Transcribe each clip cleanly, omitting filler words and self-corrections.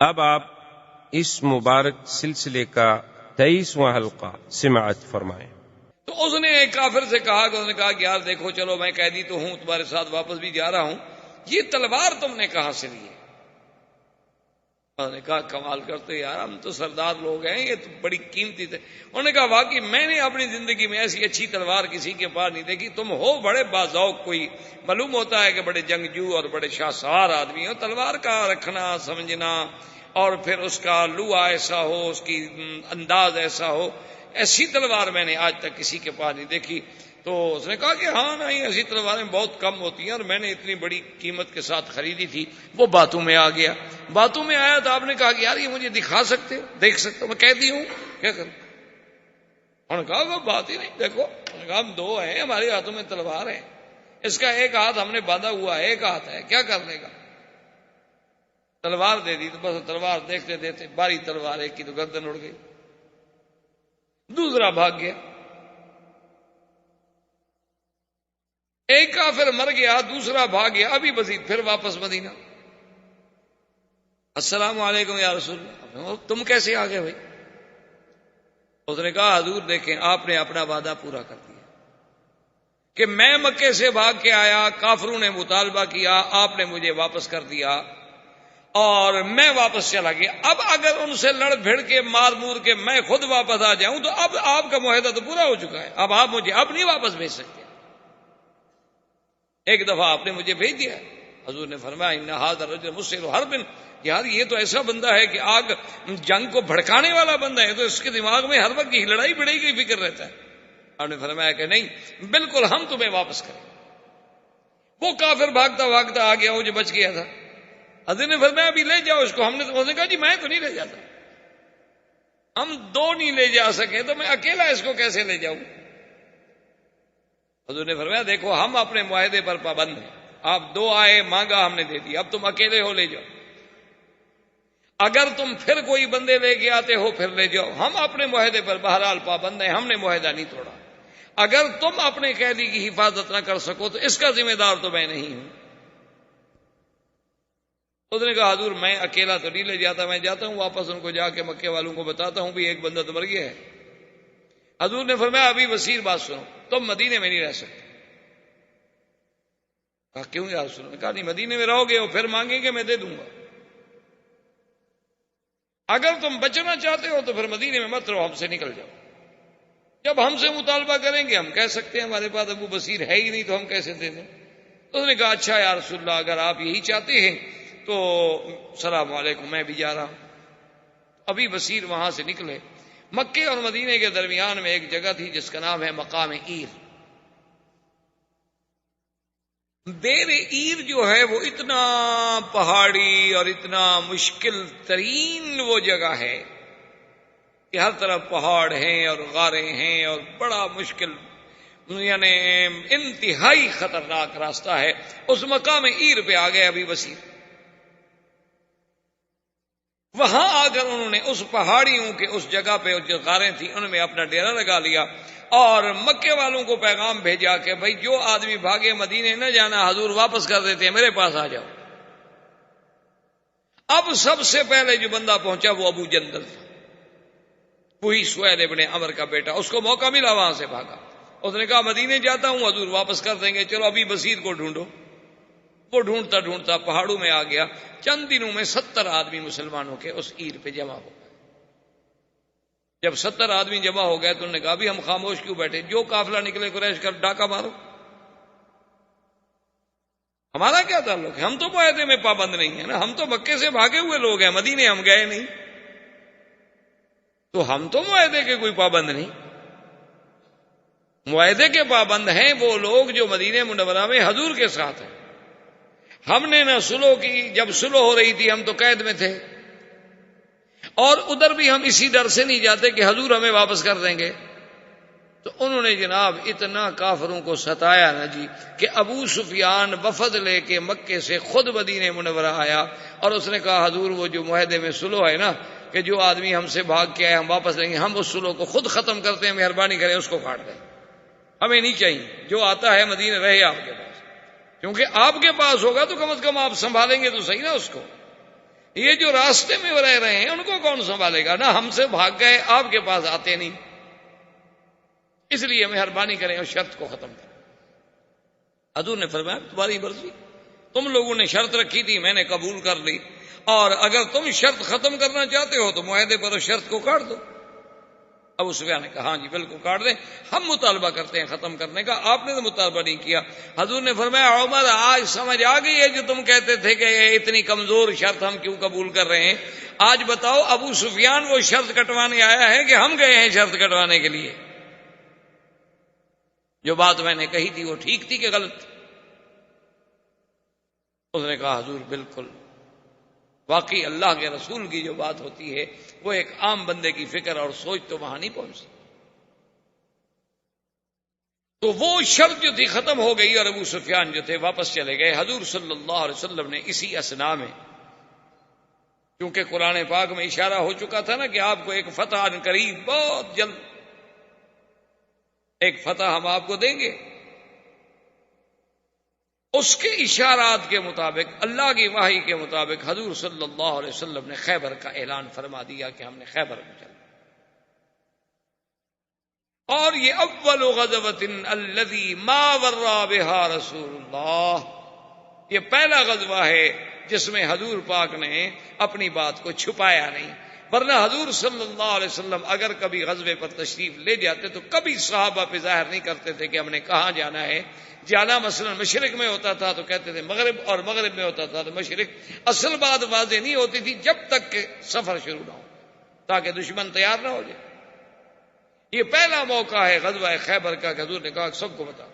اب آپ اس مبارک سلسلے کا 23واں حلقہ سماعت فرمائیں۔ تو اس نے ایک کافر سے کہا کہ اس نے کہا کہ یار دیکھو چلو میں قیدی تو ہوں، تمہارے ساتھ واپس بھی جا رہا ہوں، یہ تلوار تم نے کہاں سے لی ہے؟ انہوں نے کہا کمال کرتے یار، ہم تو سردار لوگ ہیں، یہ تو بڑی قیمتی تھے۔ انہوں نے کہا واقعی میں نے اپنی زندگی میں ایسی اچھی تلوار کسی کے پاس نہیں دیکھی، تم ہو بڑے باذوق، کوئی معلوم ہوتا ہے کہ بڑے جنگجو اور بڑے شاہ سوار آدمی ہو، تلوار کا رکھنا سمجھنا، اور پھر اس کا لوا ایسا ہو، اس کی انداز ایسا ہو، ایسی تلوار میں نے آج تک کسی کے پاس نہیں دیکھی۔ تو اس نے کہا کہ ہاں نہیں، ایسی تلواریں بہت کم ہوتی ہیں اور میں نے اتنی بڑی قیمت کے ساتھ خریدی تھی۔ وہ باتوں میں آ گیا، باتوں میں آیا تو آپ نے کہا کہ یار یہ مجھے دکھا سکتے ہو، دیکھ سکتے ہو، میں قیدی ہوں، کیا کروں؟ انہوں نے کہا وہ بات ہی نہیں، دیکھو۔ انہوں نے کہا ہم دو ہیں، ہمارے ہاتھوں میں تلوار ہے، اس کا ایک ہاتھ ہم نے باندھا ہوا ہے، ایک ہاتھ ہے، کیا کر لے گا؟ تلوار دے دی تو بس تلوار دیکھتے دیکھتے باری تلوار ایک کی تو گردن اڑ گئی، دوسرا بھاگ گیا، ایک کافر مر گیا، دوسرا بھاگ گیا، ابھی مزید پھر واپس مدینہ۔ السلام علیکم یا رسول اللہ، تم کیسے آ گئے بھائی؟ اس نے کہا حضور دیکھیں، آپ نے اپنا وعدہ پورا کر دیا کہ میں مکے سے بھاگ کے آیا، کافروں نے مطالبہ کیا، آپ نے مجھے واپس کر دیا اور میں واپس چلا گیا۔ اب اگر ان سے لڑ بھڑ کے مار مور کے میں خود واپس آ جاؤں تو اب آپ کا معاہدہ تو پورا ہو چکا ہے، اب آپ مجھے اب نہیں واپس بھیج سکتے۔ ایک دفعہ آپ نے مجھے بھیج دیا، حضور نے فرمایا ان ھذا الرجل مسر حرب، یار یہ تو ایسا بندہ ہے کہ آگ جنگ کو بھڑکانے والا بندہ ہے، تو اس کے دماغ میں ہر وقت لڑائی بڑائی کی فکر رہتا ہے۔ آپ نے فرمایا کہ نہیں، بالکل ہم تمہیں واپس کریں۔ وہ کافر بھاگتا بھاگتا آ گیا، وہ جو بچ گیا تھا، حضرت نے فرمایا ابھی لے جاؤ اس کو۔ ہم نے کہا جی میں تو نہیں لے جاتا، ہم دو نہیں لے جا سکے تو میں اکیلا اس کو کیسے لے جاؤں؟ حضور نے فرمایا دیکھو ہم اپنے معاہدے پر پابند ہیں، آپ دو آئے مانگا ہم نے دے دیا، اب تم اکیلے ہو لے جاؤ، اگر تم پھر کوئی بندے لے کے آتے ہو پھر لے جاؤ، ہم اپنے معاہدے پر بہرحال پابند ہیں، ہم نے معاہدہ نہیں توڑا، اگر تم اپنے قیدی کی حفاظت نہ کر سکو تو اس کا ذمہ دار تو میں نہیں ہوں۔ اس نے کہا حضور میں اکیلا تو نہیں لے جاتا، میں جاتا ہوں واپس ان کو جا کے مکے والوں کو بتاتا ہوں بھی ایک بندہ تو مر گیا ہے۔ حضور نے فرمایا ابھی وسیع بات سنو، تم مدینے میں نہیں رہ سکتے۔ کہا کیوں یا رسول اللہ؟ کہا نہیں مدینے میں رہو گے اور پھر مانگیں گے میں دے دوں گا، اگر تم بچنا چاہتے ہو تو پھر مدینے میں مت رہو، ہم سے نکل جاؤ، جب ہم سے مطالبہ کریں گے ہم کہہ سکتے ہیں ہمارے پاس ابو بصیر ہے ہی نہیں تو ہم کیسے دے دیں۔ تو اس نے کہا اچھا یا رسول اللہ اگر آپ یہی چاہتے ہیں تو السلام علیکم میں بھی جا رہا ہوں۔ ابھی بصیر وہاں سے نکلے، مکے اور مدینے کے درمیان میں ایک جگہ تھی جس کا نام ہے مقام عیر۔ دیر عیر جو ہے وہ اتنا پہاڑی اور اتنا مشکل ترین وہ جگہ ہے کہ ہر طرف پہاڑ ہیں اور غاریں ہیں اور بڑا مشکل، یعنی انتہائی خطرناک راستہ ہے۔ اس مقام عیر پہ آ گئے ابھی بصیر، وہاں آ کر انہوں نے اس پہاڑیوں کے اس جگہ پہ جو غاریں تھیں ان میں اپنا ڈیرا لگا لیا اور مکے والوں کو پیغام بھیجا کہ بھائی جو آدمی بھاگے مدینے نہ جانا، حضور واپس کر دیتے ہیں، میرے پاس آ جاؤ۔ اب سب سے پہلے جو بندہ پہنچا وہ ابو جندل تھا، وہی سہیل ابن عمر کا بیٹا، اس کو موقع ملا وہاں سے بھاگا، اس نے کہا مدینے جاتا ہوں حضور واپس کر دیں گے، چلو ابھی بصیر کو ڈھونڈو۔ وہ ڈھونڈتا ڈھونڈتا پہاڑوں میں آ گیا، چند دنوں میں 70 آدمی مسلمانوں کے اس عیر پہ جمع ہو گئے۔ جب 70 آدمی جمع ہو گئے تو انہوں نے کہا بھی ہم خاموش کیوں بیٹھے، جو قافلہ نکلے قریش کا ڈاکہ مارو، ہمارا کیا تعلق ہے، ہم تو معاہدے میں پابند نہیں ہیں نا، ہم تو مکے سے بھاگے ہوئے لوگ ہیں، مدینے ہم گئے نہیں، تو ہم تو معاہدے کے کوئی پابند نہیں۔ معاہدے کے پابند ہیں وہ لوگ جو مدینہ منورہ میں حضور کے ساتھ ہیں، ہم نے نہ سلو کی، جب سلو ہو رہی تھی ہم تو قید میں تھے، اور ادھر بھی ہم اسی ڈر سے نہیں جاتے کہ حضور ہمیں واپس کر دیں گے۔ تو انہوں نے جناب اتنا کافروں کو ستایا نا جی کہ ابو سفیان وفد لے کے مکے سے خود مدینہ منورہ آیا اور اس نے کہا حضور وہ جو معاہدے میں سلو ہے نا کہ جو آدمی ہم سے بھاگ کے آئے ہم واپس لیں گے، ہم اس سلو کو خود ختم کرتے ہیں، مہربانی کریں اس کو کاٹ دیں، ہمیں نہیں چاہیے، جو آتا ہے مدینہ رہے آپ کے پاس، کیونکہ آپ کے پاس ہوگا تو کم از کم آپ سنبھالیں گے تو صحیح نا اس کو۔ یہ جو راستے میں رہ رہے ہیں ان کو کون سنبھالے گا؟ نہ ہم سے بھاگ گئے، آپ کے پاس آتے نہیں، اس لیے مہربانی کریں اور شرط کو ختم کریں۔ حضور نے فرمایا تمہاری مرضی، تم لوگوں نے شرط رکھی تھی، میں نے قبول کر لی، اور اگر تم شرط ختم کرنا چاہتے ہو تو معاہدے پر اس شرط کو کاٹ دو۔ ابو سفیان نے کہا ہاں جی بالکل کاٹ دیں، ہم مطالبہ کرتے ہیں ختم کرنے کا، آپ نے تو مطالبہ نہیں کیا۔ حضور نے فرمایا عمر آج سمجھ آ گئی ہے جو تم کہتے تھے کہ اتنی کمزور شرط ہم کیوں قبول کر رہے ہیں؟ آج بتاؤ ابو سفیان وہ شرط کٹوانے آیا ہے کہ ہم گئے ہیں شرط کٹوانے کے لیے؟ جو بات میں نے کہی تھی وہ ٹھیک تھی کہ غلط تھی؟ اس نے کہا حضور بالکل، واقعی اللہ کے رسول کی جو بات ہوتی ہے وہ ایک عام بندے کی فکر اور سوچ تو وہاں نہیں پہنچتی۔ تو وہ شرط جو تھی ختم ہو گئی اور ابو سفیان جو تھے واپس چلے گئے۔ حضور صلی اللہ علیہ وسلم نے اسی اثنا میں، کیونکہ قرآن پاک میں اشارہ ہو چکا تھا نا کہ آپ کو ایک فتح ان قریب، بہت جلد ایک فتح ہم آپ کو دیں گے، اس کے اشارات کے مطابق، اللہ کی وحی کے مطابق حضور صلی اللہ علیہ وسلم نے خیبر کا اعلان فرما دیا کہ ہم نے خیبر میں چلنا۔ اور یہ اول غزوۃ الذی ما ورا بها رسول اللہ، یہ پہلا غزوہ ہے جس میں حضور پاک نے اپنی بات کو چھپایا نہیں، ورنہ حضور صلی اللہ علیہ وسلم اگر کبھی غزوے پر تشریف لے جاتے تو کبھی صحابہ پہ ظاہر نہیں کرتے تھے کہ ہم نے کہاں جانا ہے۔ جانا مثلا مشرق میں ہوتا تھا تو کہتے تھے مغرب، اور مغرب میں ہوتا تھا تو مشرق۔ اصل بات واضح نہیں ہوتی تھی جب تک کہ سفر شروع نہ ہو، تاکہ دشمن تیار نہ ہو جائے۔ یہ پہلا موقع ہے غزوہ خیبر کا کہ حضور نے کہا سب کو بتا۔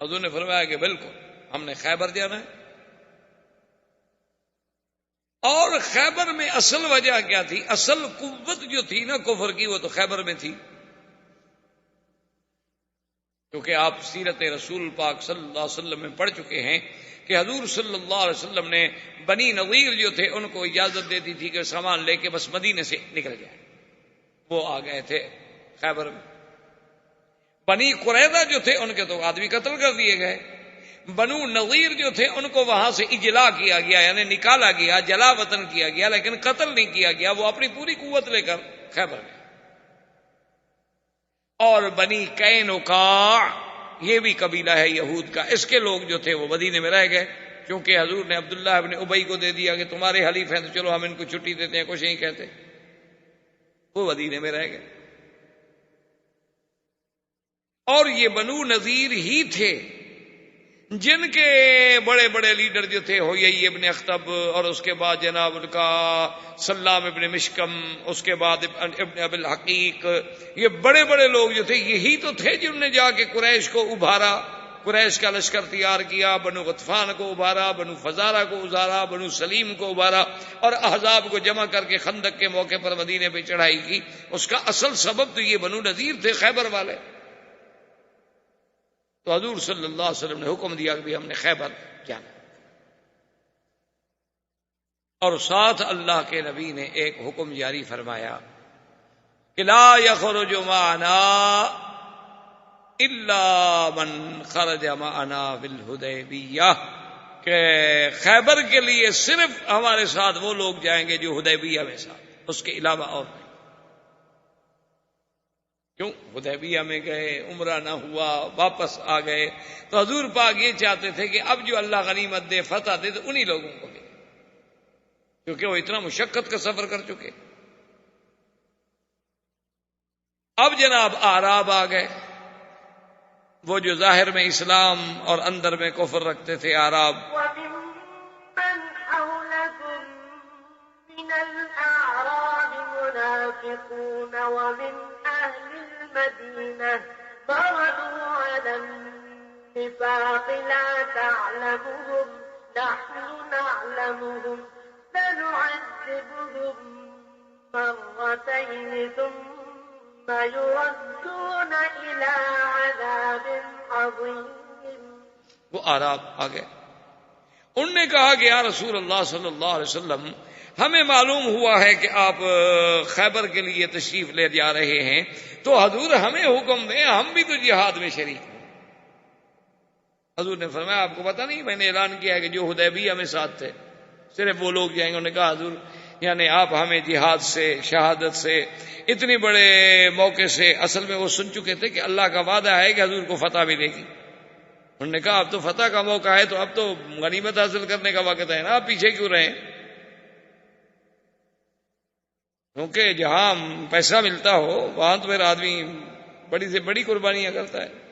حضور نے فرمایا کہ بالکل ہم نے خیبر جانا ہے۔ اور خیبر میں اصل وجہ کیا تھی؟ اصل قوت جو تھی نا کفر کی وہ تو خیبر میں تھی، کیونکہ آپ سیرت رسول پاک صلی اللہ علیہ وسلم میں پڑھ چکے ہیں کہ حضور صلی اللہ علیہ وسلم نے بنی نظیر جو تھے ان کو اجازت دے دی تھی کہ سامان لے کے بس مدینے سے نکل جائے، وہ آ گئے تھے خیبر میں۔ بنی قریظہ جو تھے ان کے تو آدمی قتل کر دیے گئے، بنو نظیر جو تھے ان کو وہاں سے اجلا کیا گیا، یعنی نکالا گیا، جلا وطن کیا گیا، لیکن قتل نہیں کیا گیا، وہ اپنی پوری قوت لے کر خیبر میں۔ اور بنی قینقاع یہ بھی قبیلہ ہے یہود کا، اس کے لوگ جو تھے وہ مدینے میں رہ گئے، کیونکہ حضور نے عبداللہ ابن ابی کو دے دیا کہ تمہارے حلیف ہیں تو چلو ہم ان کو چھٹی دیتے ہیں، کچھ نہیں کہتے، وہ مدینے میں رہ گئے۔ اور یہ بنو نذیر ہی تھے جن کے بڑے بڑے لیڈر جو تھے ہوئی ابن اخطب، اور اس کے بعد جناب ان کا سلام ابن مشکم، اس کے بعد ابن ابی الحقیق، یہ بڑے بڑے لوگ جو تھے یہی تو تھے جنہوں نے جا کے قریش کو ابھارا، قریش کا لشکر تیار کیا، بنو غطفان کو ابھارا، بنو فزارہ کو ابھارا، بنو سلیم کو ابھارا، اور احزاب کو جمع کر کے خندق کے موقع پر مدینے پہ چڑھائی کی۔ اس کا اصل سبب تو یہ بنو نذیر تھے، خیبر والے۔ تو حضور صلی اللہ علیہ وسلم نے حکم دیا کہ ہم نے خیبر جانا، اور ساتھ اللہ کے نبی نے ایک حکم جاری فرمایا کہ لا یخرج معنا الا من خرج معنا بالحدیبیہ، کہ خیبر کے لیے صرف ہمارے ساتھ وہ لوگ جائیں گے جو حدیبیہ میں ساتھ، اس کے علاوہ اور نہیں۔ کیوں؟ حدیبیہ میں گئے، عمرہ نہ ہوا، واپس آ گئے، تو حضور پاک یہ چاہتے تھے کہ اب جو اللہ غنیمت دے، فتح دے، تو انہی لوگوں کو دے، کیونکہ وہ اتنا مشقت کا سفر کر چکے۔ اب جناب اعراب آ گئے، وہ جو ظاہر میں اسلام اور اندر میں کفر رکھتے تھے اعراب۔ وَمِمَّنْ حَوْلَكُمْ مِنَ الْأَعْرَابِ مُنَافِقُونَ وَمِنْ أَهْلِ الْمَدِينَةِ مَرَدُوا عَلَى النِّفَاقِ لَا تَعْلَمُهُمْ نَحْنُ نَعْلَمُهُمْ سَنُعَذِّبُهُمْ مَرَّتَيْنِ ثُمَّ يُرَدُّونَ إِلَى عَذَابٍ عَظِيمٍ۔ وہ اعراب آ گئے، انہوں نے کہا کہ یا رسول اللہ صلی اللہ علیہ وسلم، ہمیں معلوم ہوا ہے کہ آپ خیبر کے لیے تشریف لے جا رہے ہیں، تو حضور ہمیں حکم دیں، ہم بھی تو جہاد میں شریک ہیں۔ حضور نے فرمایا آپ کو پتا نہیں میں نے اعلان کیا ہے کہ جو حدیبیہ میں ساتھ تھے صرف وہ لوگ جائیں گے. انہوں نے کہا حضور یعنی آپ ہمیں جہاد سے شہادت سے اتنے بڑے موقع سے اصل میں وہ سن چکے تھے کہ اللہ کا وعدہ ہے کہ حضور کو فتح ملے گی. انہوں نے کہا اب تو فتح کا موقع ہے تو اب تو غنیمت حاصل کرنے کا وقت ہے نا, آپ پیچھے کیوں رہیں؟ کیونکہ جہاں پیسہ ملتا ہو وہاں تو پھر آدمی بڑی سے بڑی قربانیاں کرتا ہے.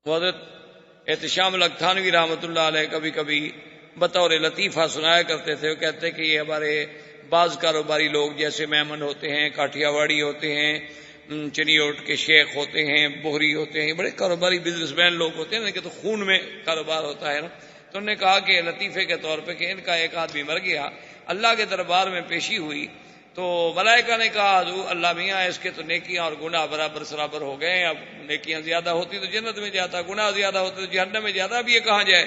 حضرت احتشام الکتھانوی رحمۃ اللہ علیہ کبھی کبھی بطور لطیفہ سنایا کرتے تھے. وہ کہتے کہ یہ ہمارے بعض کاروباری لوگ جیسے میمن ہوتے ہیں, کاٹھیا واڑی ہوتے ہیں, چنیوٹ کے شیخ ہوتے ہیں, بوہری ہوتے ہیں, بڑے کاروباری بزنس مین لوگ ہوتے ہیں کہ تو خون میں کاروبار ہوتا ہے نا. تو انہوں نے کہا کہ لطیفے کے طور پہ کہ ان کا ایک آدمی مر گیا, اللہ کے دربار میں پیشی ہوئی تو ملائکہ نے کہا حضور اللہ میاں اس کے تو نیکیاں اور گناہ برابر سرابر ہو گئے, اب نیکیاں زیادہ ہوتی تو جنت میں جاتا, گناہ زیادہ ہوتے تو جہنم میں جاتا, اب یہ کہاں جائے,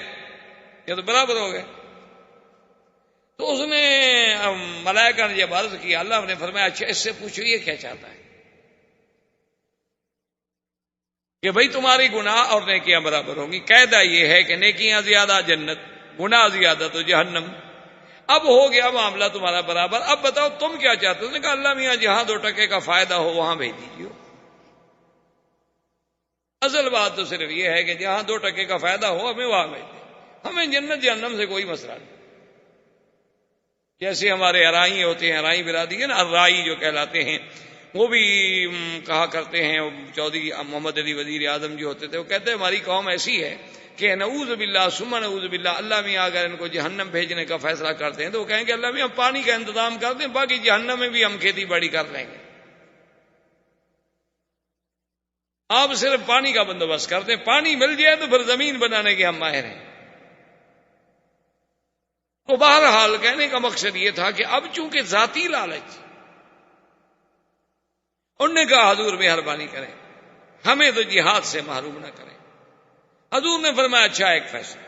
یہ تو برابر ہو گئے. تو اس نے ملائکہ نے جب عرض کیا اللہ نے فرمایا اچھا اس سے پوچھو یہ کیا چاہتا ہے کہ بھئی تمہاری گناہ اور نیکیاں برابر ہوں گی. قاعدہ یہ ہے کہ نیکیاں زیادہ جنت, گناہ زیادہ تو جہنم. اب ہو گیا معاملہ تمہارا برابر, اب بتاؤ تم کیا چاہتے ہو؟ اس نے کہا اللہ میاں جہاں 2 ٹکے کا فائدہ ہو وہاں بھیج دیجیے. اصل بات تو صرف یہ ہے کہ جہاں 2 ٹکے کا فائدہ ہو ہمیں وہاں بھیج دیں, ہمیں جنت جہنم سے کوئی مسئلہ نہیں. جیسے ہمارے ارائی ہوتے ہیں, ارائی برادری ہے نا, ارائی جو کہلاتے ہیں, وہ بھی کہا کرتے ہیں, چودھری محمد علی وزیر اعظم جو ہوتے تھے وہ کہتے ہیں ہماری قوم ایسی ہے کہ نعوذ باللہ ثم نعوذ باللہ اللہ میاں اگر ان کو جہنم بھیجنے کا فیصلہ کرتے ہیں تو وہ کہیں گے اللہ میاں پانی کا انتظام کر دیں, باقی جہنم میں بھی ہم کھیتی باڑی کر لیں گے, آپ صرف پانی کا بندوبست کر دیں, پانی مل جائے تو پھر زمین بنانے کے ہم ماہر ہیں. تو بہرحال کہنے کا مقصد یہ تھا کہ اب چونکہ ذاتی لالچ, انہوں نے کہا حضور مہربانی کریں ہمیں تو جہاد سے محروم نہ کریں. حضور نے فرمایا اچھا ایک فیصلہ,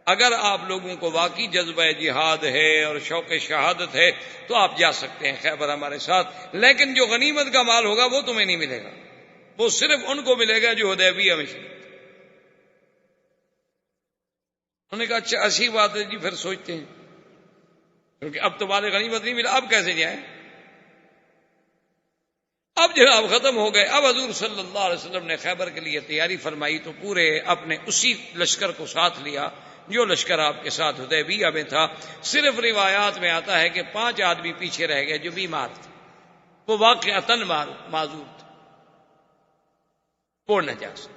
اگر آپ لوگوں کو واقعی جذبہ جہاد ہے اور شوق شہادت ہے تو آپ جا سکتے ہیں خیبر ہمارے ساتھ, لیکن جو غنیمت کا مال ہوگا وہ تمہیں نہیں ملے گا, وہ صرف ان کو ملے گا جو حدیبیہ میں شریک. انہوں نے کہا اچھا ایسی بات ہے جی, پھر سوچتے ہیں, کیونکہ اب تمہارے غنیمت نہیں ملا, اب کیسے جائیں؟ اب جناب ختم ہو گئے. اب حضور صلی اللہ علیہ وسلم نے خیبر کے لیے تیاری فرمائی تو پورے اپنے اسی لشکر کو ساتھ لیا جو لشکر آپ کے ساتھ حدیبیہ میں تھا. صرف روایات میں آتا ہے کہ 5 آدمی پیچھے رہ گئے جو بیمار تھے, وہ واقعتاً معذور تھے, وہ نجاست.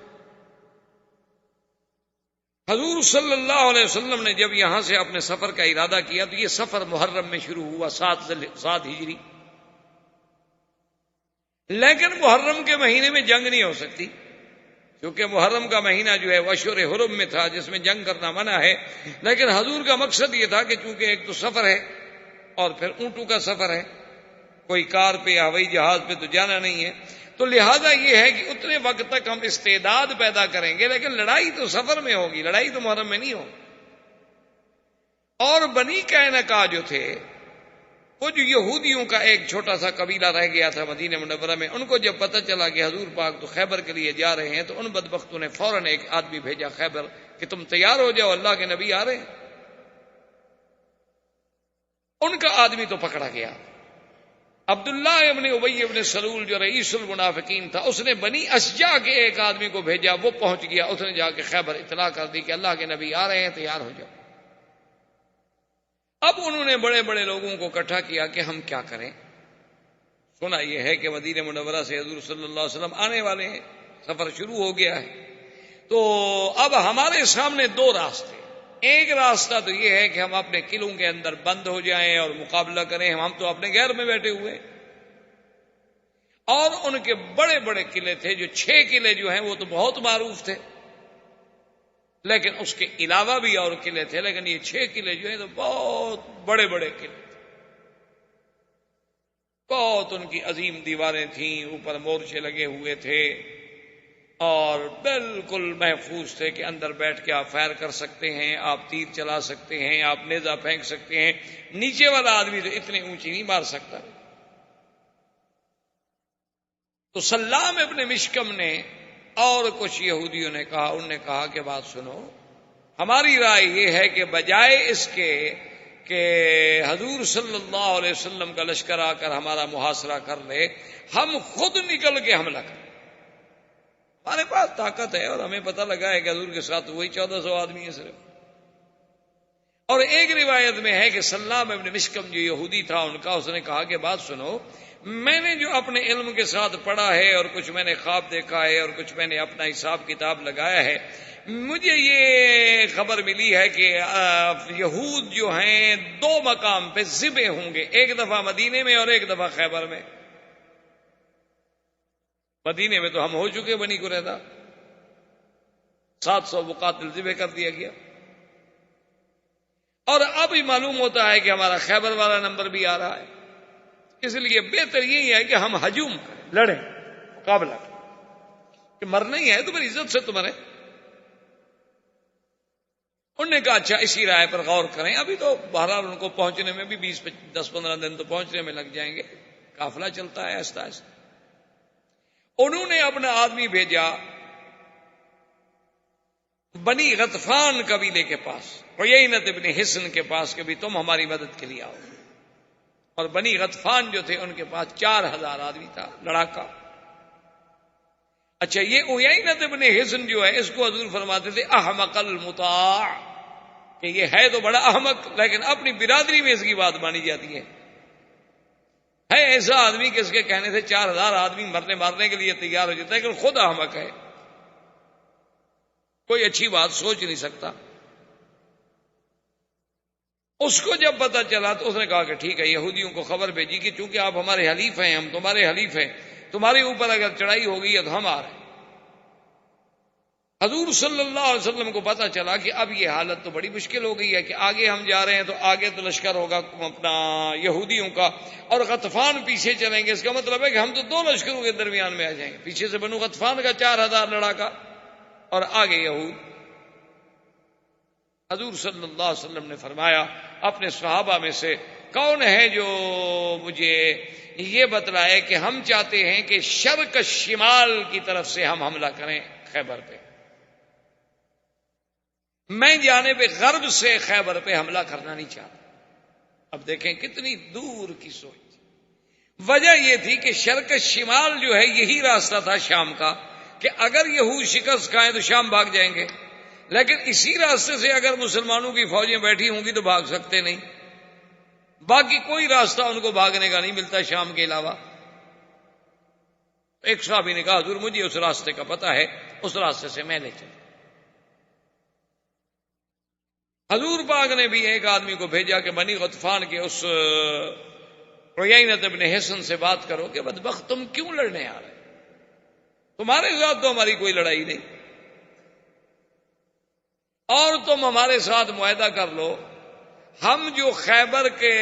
حضور صلی اللہ علیہ وسلم نے جب یہاں سے اپنے سفر کا ارادہ کیا تو یہ سفر محرم میں شروع ہوا 7 ہجری, لیکن محرم کے مہینے میں جنگ نہیں ہو سکتی کیونکہ محرم کا مہینہ جو ہے وہ اشہر حرم میں تھا جس میں جنگ کرنا منع ہے. لیکن حضور کا مقصد یہ تھا کہ چونکہ ایک تو سفر ہے اور پھر اونٹوں کا سفر ہے, کوئی کار پہ یا ہوائی جہاز پہ تو جانا نہیں ہے, تو لہذا یہ ہے کہ اتنے وقت تک ہم استعداد پیدا کریں گے, لیکن لڑائی تو سفر میں ہوگی, لڑائی تو محرم میں نہیں ہوگی. اور بنی قینقاع جو تھے وہ جو یہودیوں کا ایک چھوٹا سا قبیلہ رہ گیا تھا مدینہ منورہ میں, ان کو جب پتہ چلا کہ حضور پاک تو خیبر کے لیے جا رہے ہیں تو ان بدبختوں نے فوراً ایک آدمی بھیجا خیبر کہ تم تیار ہو جاؤ, اللہ کے نبی آ رہے ہیں. ان کا آدمی تو پکڑا گیا. عبداللہ ابن ابی ابن سلول جو رئیس المنافقین تھا, اس نے بنی اشجع کے ایک آدمی کو بھیجا, وہ پہنچ گیا, اس نے جا کے خیبر اطلاع کر دی کہ اللہ کے نبی آ رہے ہیں, تیار ہو جاؤ. اب انہوں نے بڑے بڑے لوگوں کو اکٹھا کیا کہ ہم کیا کریں. سنا یہ ہے کہ مدینہ منورہ سے حضور صلی اللہ علیہ وسلم آنے والے ہیں, سفر شروع ہو گیا ہے, تو اب ہمارے سامنے 2 راستے. ایک راستہ تو یہ ہے کہ ہم اپنے قلعوں کے اندر بند ہو جائیں اور مقابلہ کریں, ہم تو اپنے گھر میں بیٹھے ہوئے. اور ان کے بڑے بڑے قلعے تھے, جو 6 قلعے جو ہیں وہ تو بہت معروف تھے, لیکن اس کے علاوہ بھی اور قلعے تھے, لیکن یہ 6 قلعے جو ہیں تو بہت بڑے بڑے قلعے تھے, بہت ان کی عظیم دیواریں تھیں, اوپر مورچے لگے ہوئے تھے اور بالکل محفوظ تھے کہ اندر بیٹھ کے آپ فائر کر سکتے ہیں, آپ تیر چلا سکتے ہیں, آپ نیزہ پھینک سکتے ہیں. نیچے والا آدمی تو اتنی اونچی نہیں مار سکتا. تو سلام ابن مشکم نے اور کچھ یہودیوں نے کہا، انہوں نے کہا کہ بات سنو، ہماری رائے یہ ہے کہ بجائے اس کے کہ حضور صلی اللہ علیہ وسلم کا لشکر آ کر ہمارا محاصرہ کر لے، ہم خود نکل کے حملہ کریں۔ ہمارے پاس طاقت ہے اور ہمیں پتہ لگا ہے کہ حضور کے ساتھ وہی 1400 آدمی ہیں صرف۔ اور ایک روایت میں ہے کہ سلام ابن مشکم جو یہودی تھا ان کا، اس نے کہا کہ بات سنو، میں نے جو اپنے علم کے ساتھ پڑھا ہے اور کچھ میں نے خواب دیکھا ہے اور کچھ میں نے اپنا حساب کتاب لگایا ہے، مجھے یہ خبر ملی ہے کہ یہود جو ہیں 2 مقام پہ ذبح ہوں گے، ایک دفعہ مدینے میں اور ایک دفعہ خیبر میں۔ مدینے میں تو ہم ہو چکے، بنی قریظہ 700 مقاتل ذبح کر دیا گیا، اور اب ہی معلوم ہوتا ہے کہ ہمارا خیبر والا نمبر بھی آ رہا ہے۔ اس لیے بہتر یہی ہے کہ ہم ہجوم کریں، لڑیں، مقابلہ کریں، کہ مرنا ہی ہے تو پھر عزت سے تو مریں۔ انہوں نے کہا اچھا اسی رائے پر غور کریں، ابھی تو بہرحال ان کو پہنچنے میں بھی 10-15 دن تو پہنچنے میں لگ جائیں گے، قافلہ چلتا ہے آہستہ آہستہ۔ انہوں نے اپنا آدمی بھیجا بنی غطفان قبیلے کے پاس، عیینۃ ابن حصن کے پاس، کہ بھی تم ہماری مدد کے لیے آؤ۔ اور بنی غطفان جو تھے ان کے پاس 4000 آدمی تھا، لڑاکا۔ اچھا یہ عیینۃ ابن حصن جو ہے اس کو حضور فرماتے تھے احمق المطاع، کہ یہ ہے تو بڑا احمق لیکن اپنی برادری میں اس کی بات مانی جاتی ہے ایسا آدمی کہ اس کے کہنے سے 4000 آدمی مارنے کے لیے تیار ہو جاتا ہے، لیکن خود احمق ہے، کوئی اچھی بات سوچ نہیں سکتا۔ اس کو جب پتا چلا تو اس نے کہا کہ ٹھیک ہے، یہودیوں کو خبر بھیجی کہ چونکہ آپ ہمارے حلیف ہیں، ہم تمہارے حلیف ہیں، تمہارے اوپر اگر چڑھائی ہو گئی ہے تو ہم آ رہے ہیں۔ حضور صلی اللہ علیہ وسلم کو پتا چلا کہ اب یہ حالت تو بڑی مشکل ہو گئی ہے، کہ آگے ہم جا رہے ہیں تو آگے تو لشکر ہوگا اپنا یہودیوں کا، اور غطفان پیچھے چلیں گے، اس کا مطلب ہے کہ ہم تو 2 لشکروں کے درمیان میں آ جائیں گے، پیچھے سے بنو غطفان کا 4000 لڑاکا اور آگے یہود۔ حضور صلی اللہ علیہ وسلم نے فرمایا اپنے صحابہ میں سے کون ہے جو مجھے یہ بتلائے کہ ہم چاہتے ہیں کہ شرق شمال کی طرف سے ہم حملہ کریں خیبر پہ، میں جانب غرب سے خیبر پہ حملہ کرنا نہیں چاہتا۔ اب دیکھیں کتنی دور کی سوچ۔ وجہ یہ تھی کہ شرق شمال جو ہے یہی راستہ تھا شام کا، کہ اگر یہود شکست کھائیں تو شام بھاگ جائیں گے، لیکن اسی راستے سے اگر مسلمانوں کی فوجیں بیٹھی ہوں گی تو بھاگ سکتے نہیں، باقی کوئی راستہ ان کو بھاگنے کا نہیں ملتا شام کے علاوہ۔ ایک صحابی نے کہا حضور مجھے اس راستے کا پتہ ہے، اس راستے سے میں لے چلوں۔ حضور پاک نے بھی ایک آدمی کو بھیجا کہ بنی غطفان کے اس عیینۃ ابن حصن سے بات کرو کہ بدبخت تم کیوں لڑنے آ رہے، تمہارے ساتھ تو ہماری کوئی لڑائی نہیں، اور تم ہمارے ساتھ معاہدہ کر لو، ہم جو خیبر کے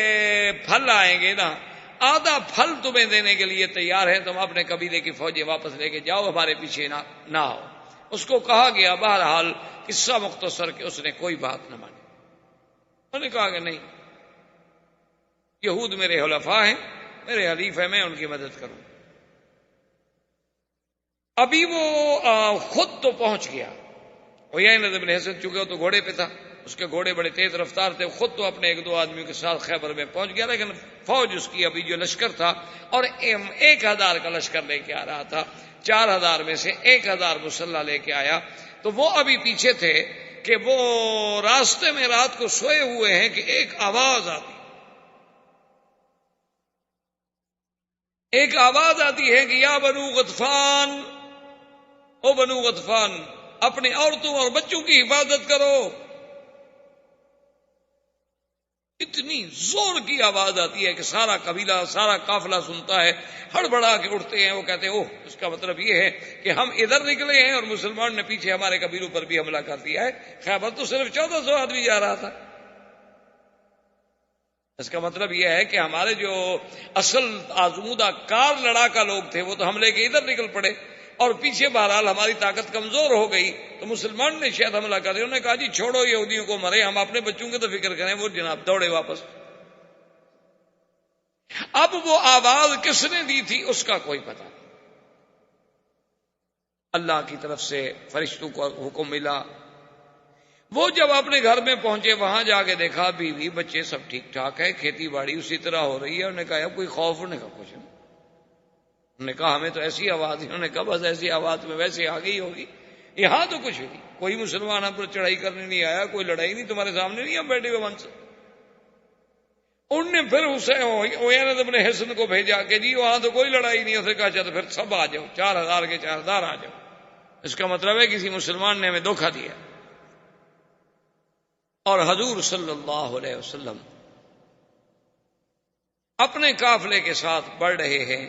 پھل آئیں گے نا، آدھا پھل تمہیں دینے کے لیے تیار ہیں، تم اپنے قبیلے کی فوجیں واپس لے کے جاؤ، ہمارے پیچھے نہ آؤ۔ اس کو کہا گیا، بہرحال قصہ مختصر کہ اس نے کوئی بات نہ مانی۔ انہوں نے کہا کہ نہیں، یہود میرے حلفاء ہیں، میرے حلیف ہیں، میں ان کی مدد کروں۔ ابھی وہ خود تو پہنچ گیا، عیینۃ ابن حصن چونکہ وہ تو گھوڑے پہ تھا، اس کے گھوڑے بڑے تیز رفتار تھے، خود تو اپنے 1-2 آدمیوں کے ساتھ خیبر میں پہنچ گیا، لیکن فوج اس کی ابھی جو لشکر تھا، اور 1000 کا لشکر لے کے آ رہا تھا، 4000 میں سے 1000 مسلح لے کے آیا، تو وہ ابھی پیچھے تھے کہ وہ راستے میں رات کو سوئے ہوئے ہیں کہ ایک آواز آتی ہے کہ یا بنو غطفان، او بنو غطفان، اپنے عورتوں اور بچوں کی حفاظت کرو۔ اتنی زور کی آواز آتی ہے کہ سارا قبیلہ، سارا قافلہ سنتا ہے، ہڑبڑا کے اٹھتے ہیں، وہ کہتے ہیں اوہ، اس کا مطلب یہ ہے کہ ہم ادھر نکلے ہیں اور مسلمان نے پیچھے ہمارے قبیلوں پر بھی حملہ کر دیا ہے، خیبر تو صرف 1400 آدمی جا رہا تھا۔ اس کا مطلب یہ ہے کہ ہمارے جو اصل آزمودہ کار لڑاکا لوگ تھے وہ تو حملے کے ادھر نکل پڑے، اور پیچھے بہرحال ہماری طاقت کمزور ہو گئی تو مسلمان نے شاید حملہ کر دیا۔ انہوں نے کہا جی چھوڑو یہودیوں کو مرے، ہم اپنے بچوں کی تو فکر کریں۔ وہ جناب دوڑے واپس۔ اب وہ آواز کس نے دی تھی اس کا کوئی پتہ نہیں، اللہ کی طرف سے فرشتوں کو حکم ملا. وہ جب اپنے گھر میں پہنچے وہاں جا کے دیکھا بیوی بچے سب ٹھیک ٹھاک ہے, کھیتی باڑی اسی طرح ہو رہی ہے. انہوں نے کہا اب کوئی خوف؟ انہوں نے کہا کچھ نہیں. انہوں نے کہا ہمیں تو ایسی آواز ہے. انہوں نے کہا بس ایسی آواز میں ویسے آ گئی ہوگی, یہاں تو کچھ نہیں, کوئی مسلمان ہم پر چڑھائی کرنے نہیں آیا, کوئی لڑائی نہیں, تمہارے سامنے نہیں ہم بیٹھے ہوئے من سے. انہوں نے پھر حسین اپنے حسن کو بھیجا کہ جی وہاں تو کوئی لڑائی نہیں. اسے کہا چلو پھر سب آ جاؤ, 4000 کے 4000 آ جاؤ. اس کا مطلب ہے کسی مسلمان نے ہمیں دھوکہ دیا. اور حضور صلی اللہ علیہ وسلم اپنے قافلے کے ساتھ بڑھ رہے ہیں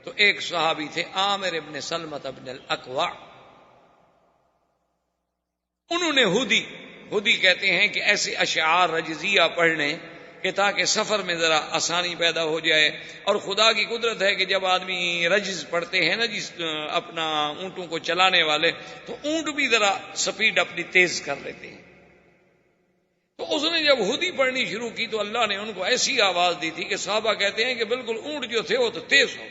تو ایک صحابی تھے عامر ابن سلمۃ ابن الاکوع. انہوں نے ہودی کہتے ہیں کہ ایسے اشعار رجزیہ پڑھنے کہ تاکہ سفر میں ذرا آسانی پیدا ہو جائے. اور خدا کی قدرت ہے کہ جب آدمی رجز پڑھتے ہیں نا جس اپنا اونٹوں کو چلانے والے, تو اونٹ بھی ذرا سپیڈ اپنی تیز کر لیتے ہیں. تو اس نے جب ہودی پڑھنی شروع کی تو اللہ نے ان کو ایسی آواز دی تھی کہ صحابہ کہتے ہیں کہ بالکل اونٹ جو تھے وہ تو تیز ہو.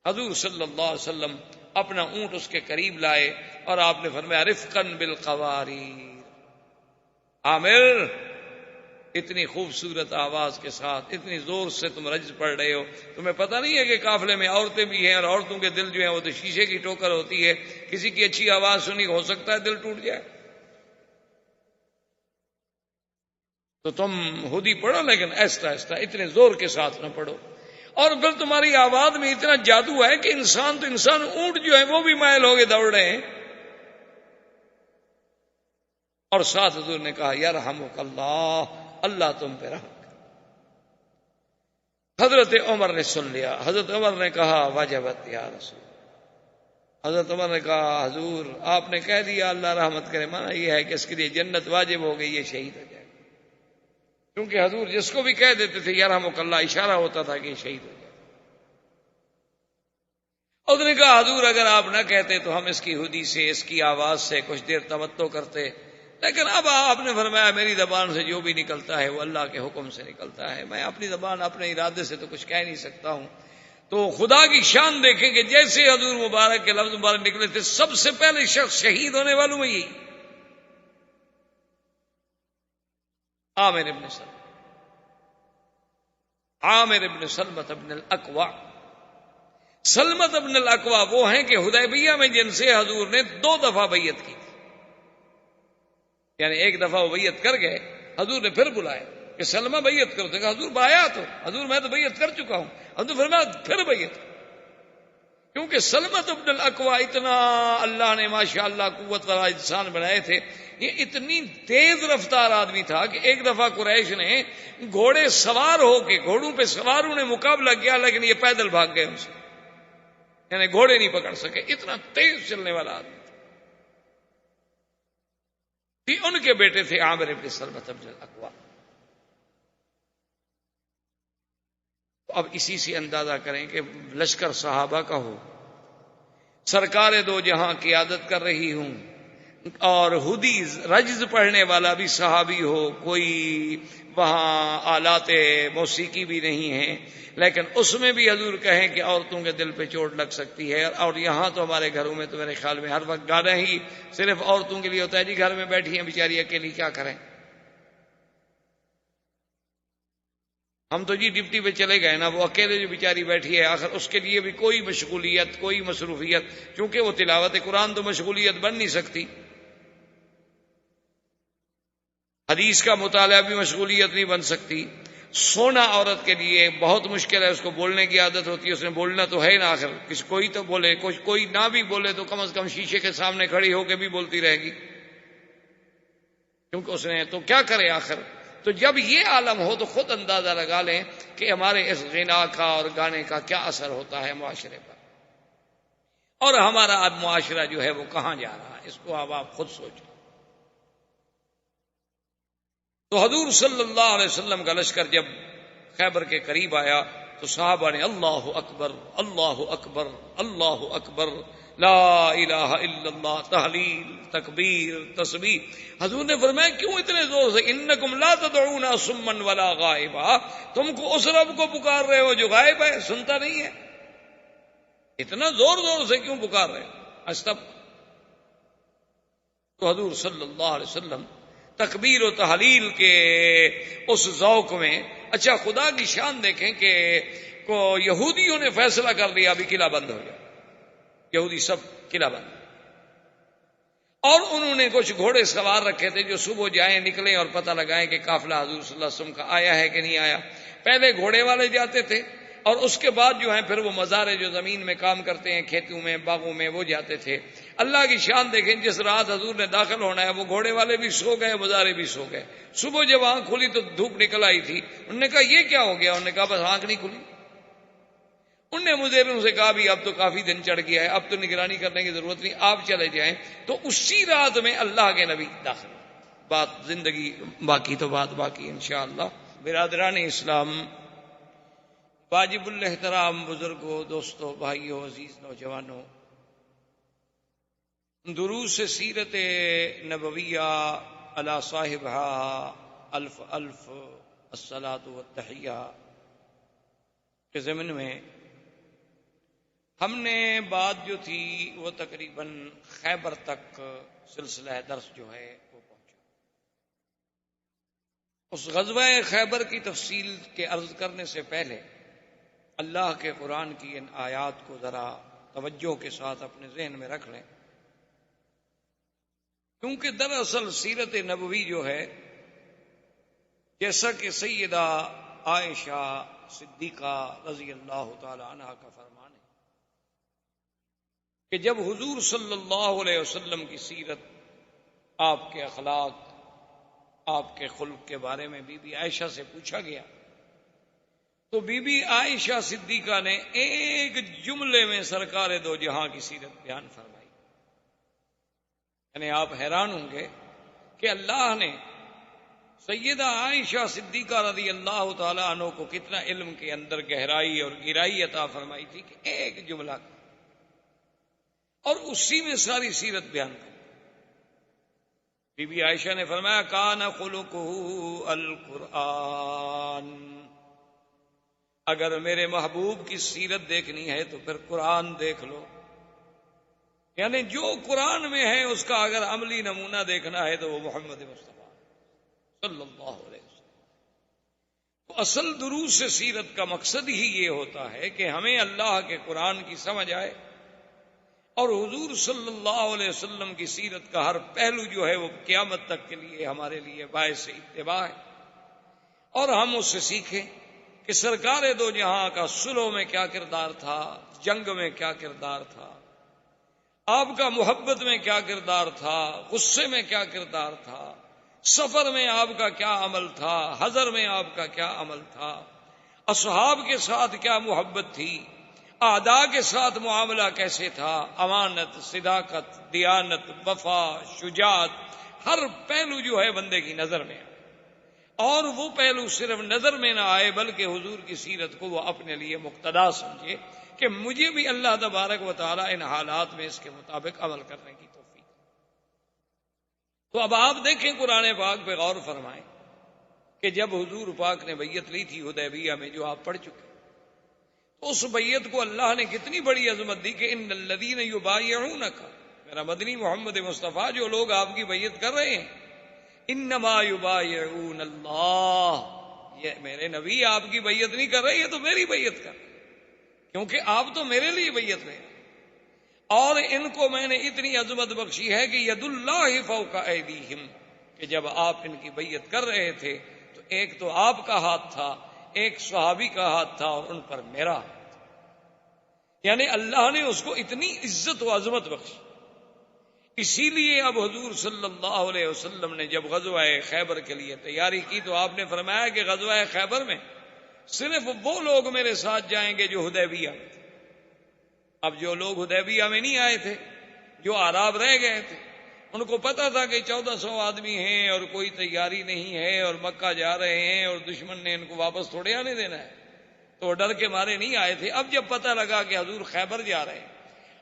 حضور صلی اللہ علیہ وسلم اپنا اونٹ اس کے قریب لائے اور آپ نے فرمایا رفقاً بالقواریر. عامر, اتنی خوبصورت آواز کے ساتھ اتنی زور سے تم رجز پڑھ رہے ہو, تمہیں پتہ نہیں ہے کہ قافلے میں عورتیں بھی ہیں اور عورتوں کے دل جو ہیں وہ تو شیشے کی ٹوکر ہوتی ہے, کسی کی اچھی آواز سنی ہو سکتا ہے دل ٹوٹ جائے. تو تم ہودی پڑھو لیکن ایسا ایسا اتنے زور کے ساتھ نہ پڑھو. اور پھر تمہاری آواز میں اتنا جادو ہے کہ انسان اونٹ جو ہے وہ بھی مائل ہو کے دوڑ رہے ہیں. اور ساتھ حضور نے کہا یرحمک اللہ, اللہ تم پہ رحم کرے. حضرت عمر نے سن لیا. حضرت عمر نے کہا وجبت یا رسول. حضرت عمر نے کہا حضور آپ نے کہہ دیا اللہ رحمت کرے, مانا یہ ہے کہ اس کے لیے جنت واجب ہو گئی, یہ شہید ہو جائے. کیونکہ حضور جس کو بھی کہہ دیتے تھے یرحمک اللہ, اشارہ ہوتا تھا کہ یہ شہید ہو جائے. اس نے کہا حضور اگر آپ نہ کہتے تو ہم اس کی ہودی سے, اس کی آواز سے کچھ دیر تمتع کرتے, لیکن اب آپ نے فرمایا میری زبان سے جو بھی نکلتا ہے وہ اللہ کے حکم سے نکلتا ہے, میں اپنی زبان اپنے ارادے سے تو کچھ کہہ نہیں سکتا ہوں. تو خدا کی شان دیکھیں کہ جیسے حضور مبارک کے لفظ مبارک نکلے تھے سب سے پہلے شخص شہید ہونے والوں میں یہی عامر ابن سلمۃ ابن الاکوع. سلمت ابن الاکوع وہ ہیں کہ حدیبیہ میں جن سے حضور نے 2 دفعہ بیعت کی, یعنی ایک دفعہ وہ بیعت کر گئے, حضور نے پھر بلایا کہ سلمہ بیعت کرو. تو حضور بایا تو حضور میں تو بیعت کر چکا ہوں. حضور فرمایا پھر بیعت, کیونکہ سلمت ابن الاکوع اتنا اللہ نے ماشاءاللہ قوت والا انسان بنائے تھے. یہ اتنی تیز رفتار آدمی تھا کہ ایک دفعہ قریش نے گھوڑے سوار ہو کے, گھوڑوں پہ سوار انہیں مقابلہ کیا, لیکن یہ پیدل بھاگ گئے ان سے, یعنی گھوڑے نہیں پکڑ سکے, اتنا تیز چلنے والا آدمی. ان کے بیٹے تھے عامر ابن سلمۃ ابن الاکوع. اب اسی سے اندازہ کریں کہ لشکر صحابہ کا ہو, سرکار دو جہاں قیادت کر رہی ہوں, اور ہودی رجز پڑھنے والا بھی صحابی ہو, کوئی وہاں آلات موسیقی بھی نہیں ہیں, لیکن اس میں بھی حضور کہیں کہ عورتوں کے دل پہ چوٹ لگ سکتی ہے. اور یہاں تو ہمارے گھروں میں تو میرے خیال میں ہر وقت گانا ہی صرف عورتوں کے لیے ہوتا ہے, جی گھر میں بیٹھی ہیں بیچاری اکیلی کیا کریں. ہم تو جی ڈپٹی پہ چلے گئے نا, وہ اکیلے جو بیچاری بیٹھی ہے آخر اس کے لیے بھی کوئی مشغولیت کوئی مصروفیت, کیونکہ وہ تلاوت قرآن تو مشغولیت بن نہیں سکتی, حدیث کا مطالعہ بھی مشغولیت نہیں بن سکتی. سونا عورت کے لیے بہت مشکل ہے, اس کو بولنے کی عادت ہوتی ہے, اس نے بولنا تو ہے نا, آخر کوئی تو بولے, کوئی نہ بھی بولے تو کم از کم شیشے کے سامنے کھڑی ہو کے بھی بولتی رہے گی, کیونکہ اس نے تو کیا کرے آخر. تو جب یہ عالم ہو تو خود اندازہ لگا لیں کہ ہمارے اس غنا کا اور گانے کا کیا اثر ہوتا ہے معاشرے پر, اور ہمارا اب معاشرہ جو ہے وہ کہاں جا رہا ہے, اس کو اب آپ خود سوچیں. تو حضور صلی اللہ علیہ وسلم کا لشکر جب خیبر کے قریب آیا تو صحابہ نے اللہ اکبر اللہ اکبر اللہ اکبر لا الہ الا اللہ, تحلیل تکبیر تسبیح. حضور نے فرمایا کیوں اتنے زور سے, انکم لا تدعون صما ولا غائبا, تم کو اس رب کو پکار رہے ہو جو غائب ہے, سنتا نہیں ہے. اتنا زور زور سے کیوں پکار رہے؟ استب تو حضور صلی اللہ علیہ وسلم تکبیر و تحلیل کے اس ذوق میں، اچھا خدا کی شان دیکھیں کہ یہودیوں نے فیصلہ کر لیا ابھی قلعہ بند ہو گیا، یہودی سب قلعہ بند، اور انہوں نے کچھ گھوڑے سوار رکھے تھے جو صبح جائیں نکلیں اور پتہ لگائیں کہ قافلہ حضور صلی اللہ علیہ وسلم کا آیا ہے کہ نہیں آیا۔ پہلے گھوڑے والے جاتے تھے اور اس کے بعد جو ہیں پھر وہ مزارے جو زمین میں کام کرتے ہیں، کھیتوں میں باغوں میں، وہ جاتے تھے۔ اللہ کی شان دیکھیں، جس رات حضور نے داخل ہونا ہے وہ گھوڑے والے بھی سو گئے، مزارے بھی سو گئے۔ صبح جب آنکھ کھلی تو دھوپ نکل آئی تھی، انہوں نے کہا یہ کیا ہو گیا؟ انہوں نے کہا بس آنکھ نہیں کھلی۔ انہوں نے مدیروں سے کہا بھی اب تو کافی دن چڑھ گیا ہے، اب تو نگرانی کرنے کی ضرورت نہیں، آپ چلے جائیں۔ تو اسی رات میں اللہ کے نبی داخل، بات زندگی باقی تو بات باقی انشاءاللہ۔ برادران اسلام، واجب الاحترام بزرگوں، دوستوں، بھائیوں، عزیز نوجوانوں، دروس سیرت نبویہ علی صاحبہ الف الف الصلاۃ والتحیہ کے ضمن میں ہم نے بات جو تھی وہ تقریباً خیبر تک سلسلہ درس جو ہے وہ پہنچا۔ اس غزوہ خیبر کی تفصیل کے عرض کرنے سے پہلے اللہ کے قرآن کی ان آیات کو ذرا توجہ کے ساتھ اپنے ذہن میں رکھ لیں، کیونکہ دراصل سیرت نبوی جو ہے، جیسا کہ سیدہ عائشہ صدیقہ رضی اللہ تعالی عنہا کا فرمان ہے کہ جب حضور صلی اللہ علیہ وسلم کی سیرت، آپ کے اخلاق، آپ کے خلق کے بارے میں بی بی عائشہ سے پوچھا گیا تو بی بی عائشہ صدیقہ نے ایک جملے میں سرکار دو جہاں کی سیرت بیان فرمائی۔ یعنی آپ حیران ہوں گے کہ اللہ نے سیدہ عائشہ صدیقہ رضی اللہ تعالی عنہ کو کتنا علم کے اندر گہرائی اور گہرائی عطا فرمائی تھی کہ ایک جملہ اور اسی میں ساری سیرت بیان کر۔ بی بی عائشہ نے فرمایا کان خلقہ القرآن، اگر میرے محبوب کی سیرت دیکھنی ہے تو پھر قرآن دیکھ لو۔ یعنی جو قرآن میں ہے اس کا اگر عملی نمونہ دیکھنا ہے تو وہ محمد مصطفیٰ صلی اللہ علیہ وسلم۔ تو اصل دروس سیرت کا مقصد ہی یہ ہوتا ہے کہ ہمیں اللہ کے قرآن کی سمجھ آئے اور حضور صلی اللہ علیہ وسلم کی سیرت کا ہر پہلو جو ہے وہ قیامت تک کے لیے ہمارے لیے باعث اتباع ہے، اور ہم اس سے سیکھیں کہ سرکار دو جہاں کا صلح میں کیا کردار تھا، جنگ میں کیا کردار تھا، آپ کا محبت میں کیا کردار تھا، غصے میں کیا کردار تھا، سفر میں آپ کا کیا عمل تھا، حضر میں آپ کا کیا عمل تھا، اصحاب کے ساتھ کیا محبت تھی، اعداء کے ساتھ معاملہ کیسے تھا، امانت، صداقت، دیانت، وفا، شجاعت، ہر پہلو جو ہے بندے کی نظر میں آئے، اور وہ پہلو صرف نظر میں نہ آئے بلکہ حضور کی سیرت کو وہ اپنے لیے مقتدا سمجھے کہ مجھے بھی اللہ تبارک و تعالی ان حالات میں اس کے مطابق عمل کرنے کی توفیق۔ تو اب آپ دیکھیں قرآن پاک پہ غور فرمائیں کہ جب حضور پاک نے بیعت لی تھی حدیبیہ میں جو آپ پڑھ چکے، تو اس بیعت کو اللہ نے کتنی بڑی عظمت دی کہ ان الذین یبایعونک، میرا مدنی محمد مصطفیٰ، جو لوگ آپ کی بیعت کر رہے ہیں، انما یبایعون اللہ، یہ میرے نبی آپ کی بیعت نہیں کر رہے، یہ تو میری بیعت کر رہے، کیونکہ آپ تو میرے لیے بیعت لیں، اور ان کو میں نے اتنی عظمت بخشی ہے کہ ید اللہ فوق ایدیہم، کہ جب آپ ان کی بیعت کر رہے تھے تو ایک تو آپ کا ہاتھ تھا، ایک صحابی کا ہاتھ تھا، اور ان پر میرا ہاتھ تھا۔ یعنی اللہ نے اس کو اتنی عزت و عظمت بخشی۔ اسی لیے اب حضور صلی اللہ علیہ وسلم نے جب غزوہ خیبر کے لیے تیاری کی تو آپ نے فرمایا کہ غزوہ خیبر میں صرف وہ لوگ میرے ساتھ جائیں گے جو حدیبیہ میں تھے۔ اب جو لوگ حدیبیہ میں نہیں آئے تھے، جو اعراب رہ گئے تھے، ان کو پتا تھا کہ 1400 آدمی ہیں اور کوئی تیاری نہیں ہے اور مکہ جا رہے ہیں اور دشمن نے ان کو واپس تھوڑے آنے دینا ہے، تو ڈر کے مارے نہیں آئے تھے۔ اب جب پتہ لگا کہ حضور خیبر جا رہے ہیں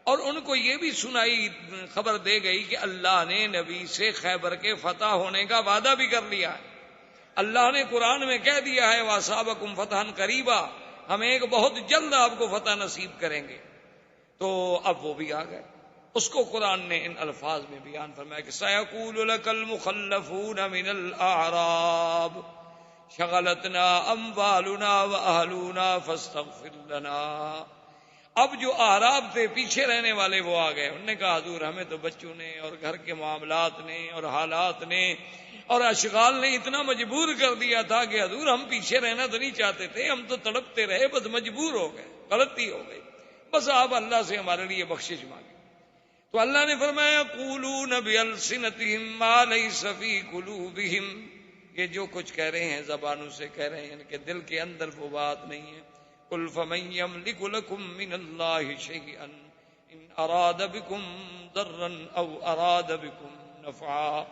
اور ان کو یہ بھی سنائی خبر دے گئی کہ اللہ نے نبی سے خیبر کے فتح ہونے کا وعدہ بھی کر لیا ہے، اللہ نے قرآن میں کہہ دیا ہے وَأَصَابَكُمْ فَتْحًا قَرِيبًا، ہم ایک بہت جلد آپ کو فتح نصیب کریں گے، تو اب وہ بھی آ گئے. اس کو قرآن نے ان الفاظ میں بیان فرمایا کہ سَيَقُولُ لَكَ الْمُخَلَّفُونَ مِنَ الْأَعْرَابِ شَغَلَتْنَا أَمْوَالُنَا وَأَهْلُونَا فَاسْتَغْفِرْ لَنَا. اب جو اعراب تھے پیچھے رہنے والے وہ آ گئے. انہوں نے کہا حضور ہمیں تو بچوں نے اور گھر کے معاملات نے اور حالات نے اور اشغال نے اتنا مجبور کر دیا تھا کہ حضور ہم پیچھے رہنا تو نہیں چاہتے تھے, ہم تو تڑپتے رہے, بس مجبور ہو گئے, غلطی ہو گئی, بس آپ اللہ سے ہمارے لیے بخشش مانگیں. تو اللہ نے فرمایا قولون بألسنتہم ما لیس فی قلوبہم, یہ جو کچھ کہہ رہے ہیں زبانوں سے کہہ رہے ہیں, ان کے دل کے اندر وہ بات نہیں ہے. قل فمن یملک لکم من اللہ شیئا ان اراد بکم ضرا او اراد بکم نفعا.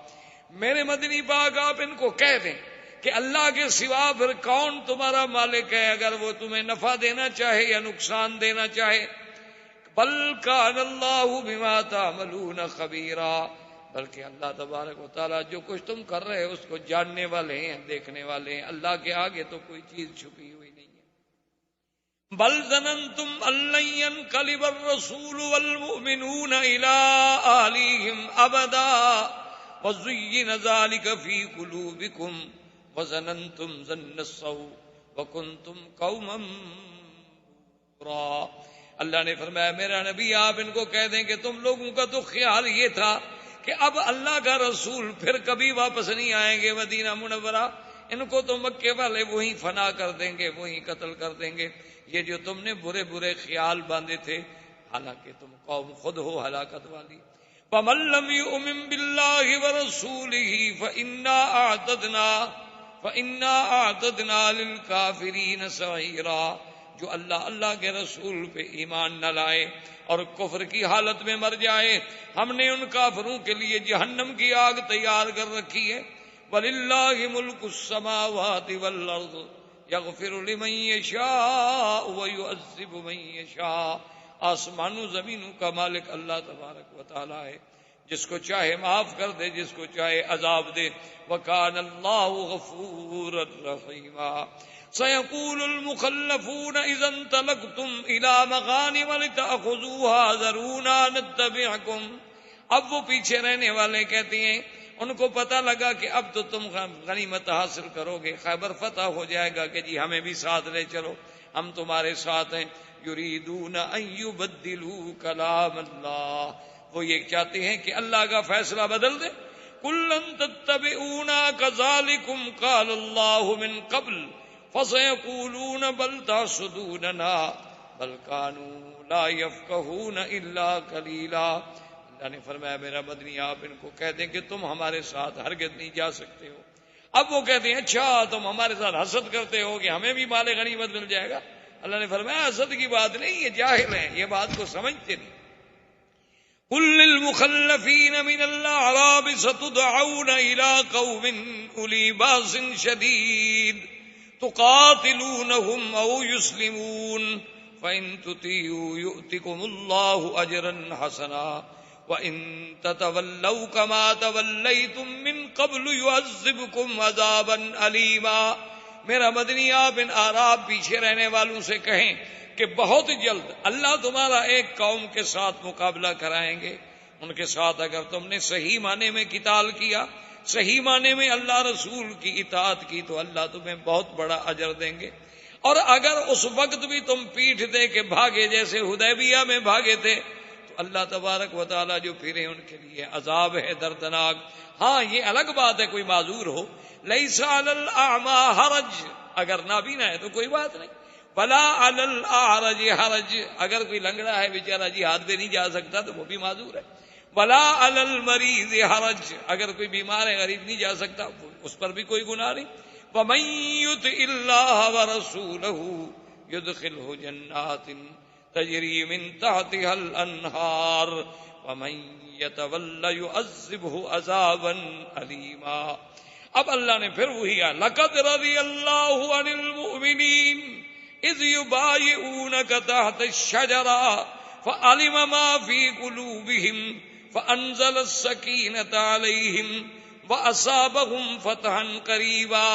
میرے مدنی پاک آپ ان کو کہہ دیں کہ اللہ کے سوا پھر کون تمہارا مالک ہے اگر وہ تمہیں نفع دینا چاہے یا نقصان دینا چاہے. بل کان اللہ بما تعملون خبیرا, بلکہ اللہ تبارک و تعالیٰ جو کچھ تم کر رہے ہو اس کو جاننے والے ہیں, دیکھنے والے ہیں. اللہ کے آگے تو کوئی چیز چھپی ہوئی نہیں ہے. بل ظننتم ان لن ينقلب الرسول والمؤمنون الى اہلیہم ابدا وزین ذلک فی قلوبکم وظننتم ظن السوء وکنتم قوما بورا. اللہ نے فرمایا میرا نبی آپ ان کو کہہ دیں کہ تم لوگوں کا تو خیال یہ تھا کہ اب اللہ کا رسول پھر کبھی واپس نہیں آئیں گے مدینہ منورہ, ان کو تو مکے والے وہیں فنا کر دیں گے, وہیں قتل کر دیں گے. یہ جو تم نے برے برے خیال باندھے تھے, حالانکہ تم قوم خود ہو ہلاکت والی. وَمَن لَّمْ يُؤْمِن بِاللَّهِ وَرَسُولِهِ فَإِنَّا أَعْتَدْنَا لِلْكَافِرِينَ سَعِيرًا. جو اللہ کے رسول پہ ایمان نہ لائے اور کفر کی حالت میں مر جائے, ہم نے ان کافروں کے لیے جہنم کی آگ تیار کر رکھی ہے. وَلِلَّهِ مُلْكُ السَّمَاوَاتِ وَالْأَرْضِ يَغْفِرُ لِمَن يَشَاءُ وَيُعَذِّبُ مَن يَشَاءُ. آسمانوں زمینوں کا مالک اللہ تبارک و تعالی ہے, جس کو چاہے معاف کر دے, جس کو چاہے عذاب دے. وَكَانَ اللَّهُ غَفُورًا رَحِيمًا. سَيَقُولُ الْمُخَلَّفُونَ إِذَا انطَلَقْتُمْ إِلَى مَغَانِمَ لِتَأْخُذُوهَا ذَرُونَا نَتَّبِعْكُمْ. اب وہ پیچھے رہنے والے کہتے ہیں ان کو پتہ لگا کہ اب تو تم غنیمت حاصل کرو گے, خیبر فتح ہو جائے گا کہ جی ہمیں بھی ساتھ لے چلو, ہم تمہارے ساتھ ہیں. یریدون ان یبدلوا کلام اللہ, وہ یہ چاہتے ہیں کہ اللہ کا فیصلہ بدل دے. قل لن تتبعونا كذلكم قال اللہ من قبل فسيقولون بل تحسدوننا بل كانوا لا يفقهون الا قليلا. اللہ نے فرمایا میرا مدنی آپ ان کو کہہ دیں کہ تم ہمارے ساتھ ہرگز نہیں جا سکتے ہو. اب وہ کہتے ہیں اچھا تم ہمارے ساتھ حسد کرتے ہو کہ ہمیں بھی مال غنیمت مل جائے گا. اللہ نے فرمایا حسد کی بات نہیں, یہ جاہل ہیں, یہ بات کو سمجھتے نہیں. قل للمخلفین من الاعراب ستدعون الى قوم اولی باس شدید تقاتلونهم او يسلمون فان تطیعوا یؤتکم اللہ اجرا حسنا وان تتولوا كما تولیتم من قبل يعذبكم عذابا علیما. میرا مدنی آپ ان اعراب پیچھے رہنے والوں سے کہیں کہ بہت جلد اللہ تمہارا ایک قوم کے ساتھ مقابلہ کرائیں گے. ان کے ساتھ اگر تم نے صحیح معنی میں قتال کیا, صحیح معنی میں اللہ رسول کی اطاعت کی, تو اللہ تمہیں بہت بڑا اجر دیں گے. اور اگر اس وقت بھی تم پیٹھ دے کے بھاگے جیسے حدیبیہ میں بھاگے تھے, تو اللہ تبارک و تعالیٰ جو پھرے ان کے لیے عذاب ہے دردناک. ہاں یہ الگ بات ہے کوئی معذور ہو, لیس علی الاعمی حرج, اگر نابینا ہے تو کوئی بات نہیں. ولا علی الاعرج حرج, اگر کوئی لنگڑا ہے بیچارہ جی ہاتھ پہ نہیں جا سکتا تو وہ بھی معذور ہے. ولا علی المریض حرج, اگر کوئی بیمار ہے غریب نہیں جا سکتا اس پر بھی کوئی گناہ نہیں. ومن یطع اللہ ورسولہ یدخلہ جنات تجری من تحتها الانہار ومن یتول یعذبہ عذابا علیما. اب اللہ نے پھر وہی کہا لقد رضی اللہ عن المؤمنین اذ یبایعونک تحت الشجرہ فعلم ما فی قلوبہم فانزل السکینۃ علیہم واصابہم فتحا قریبا.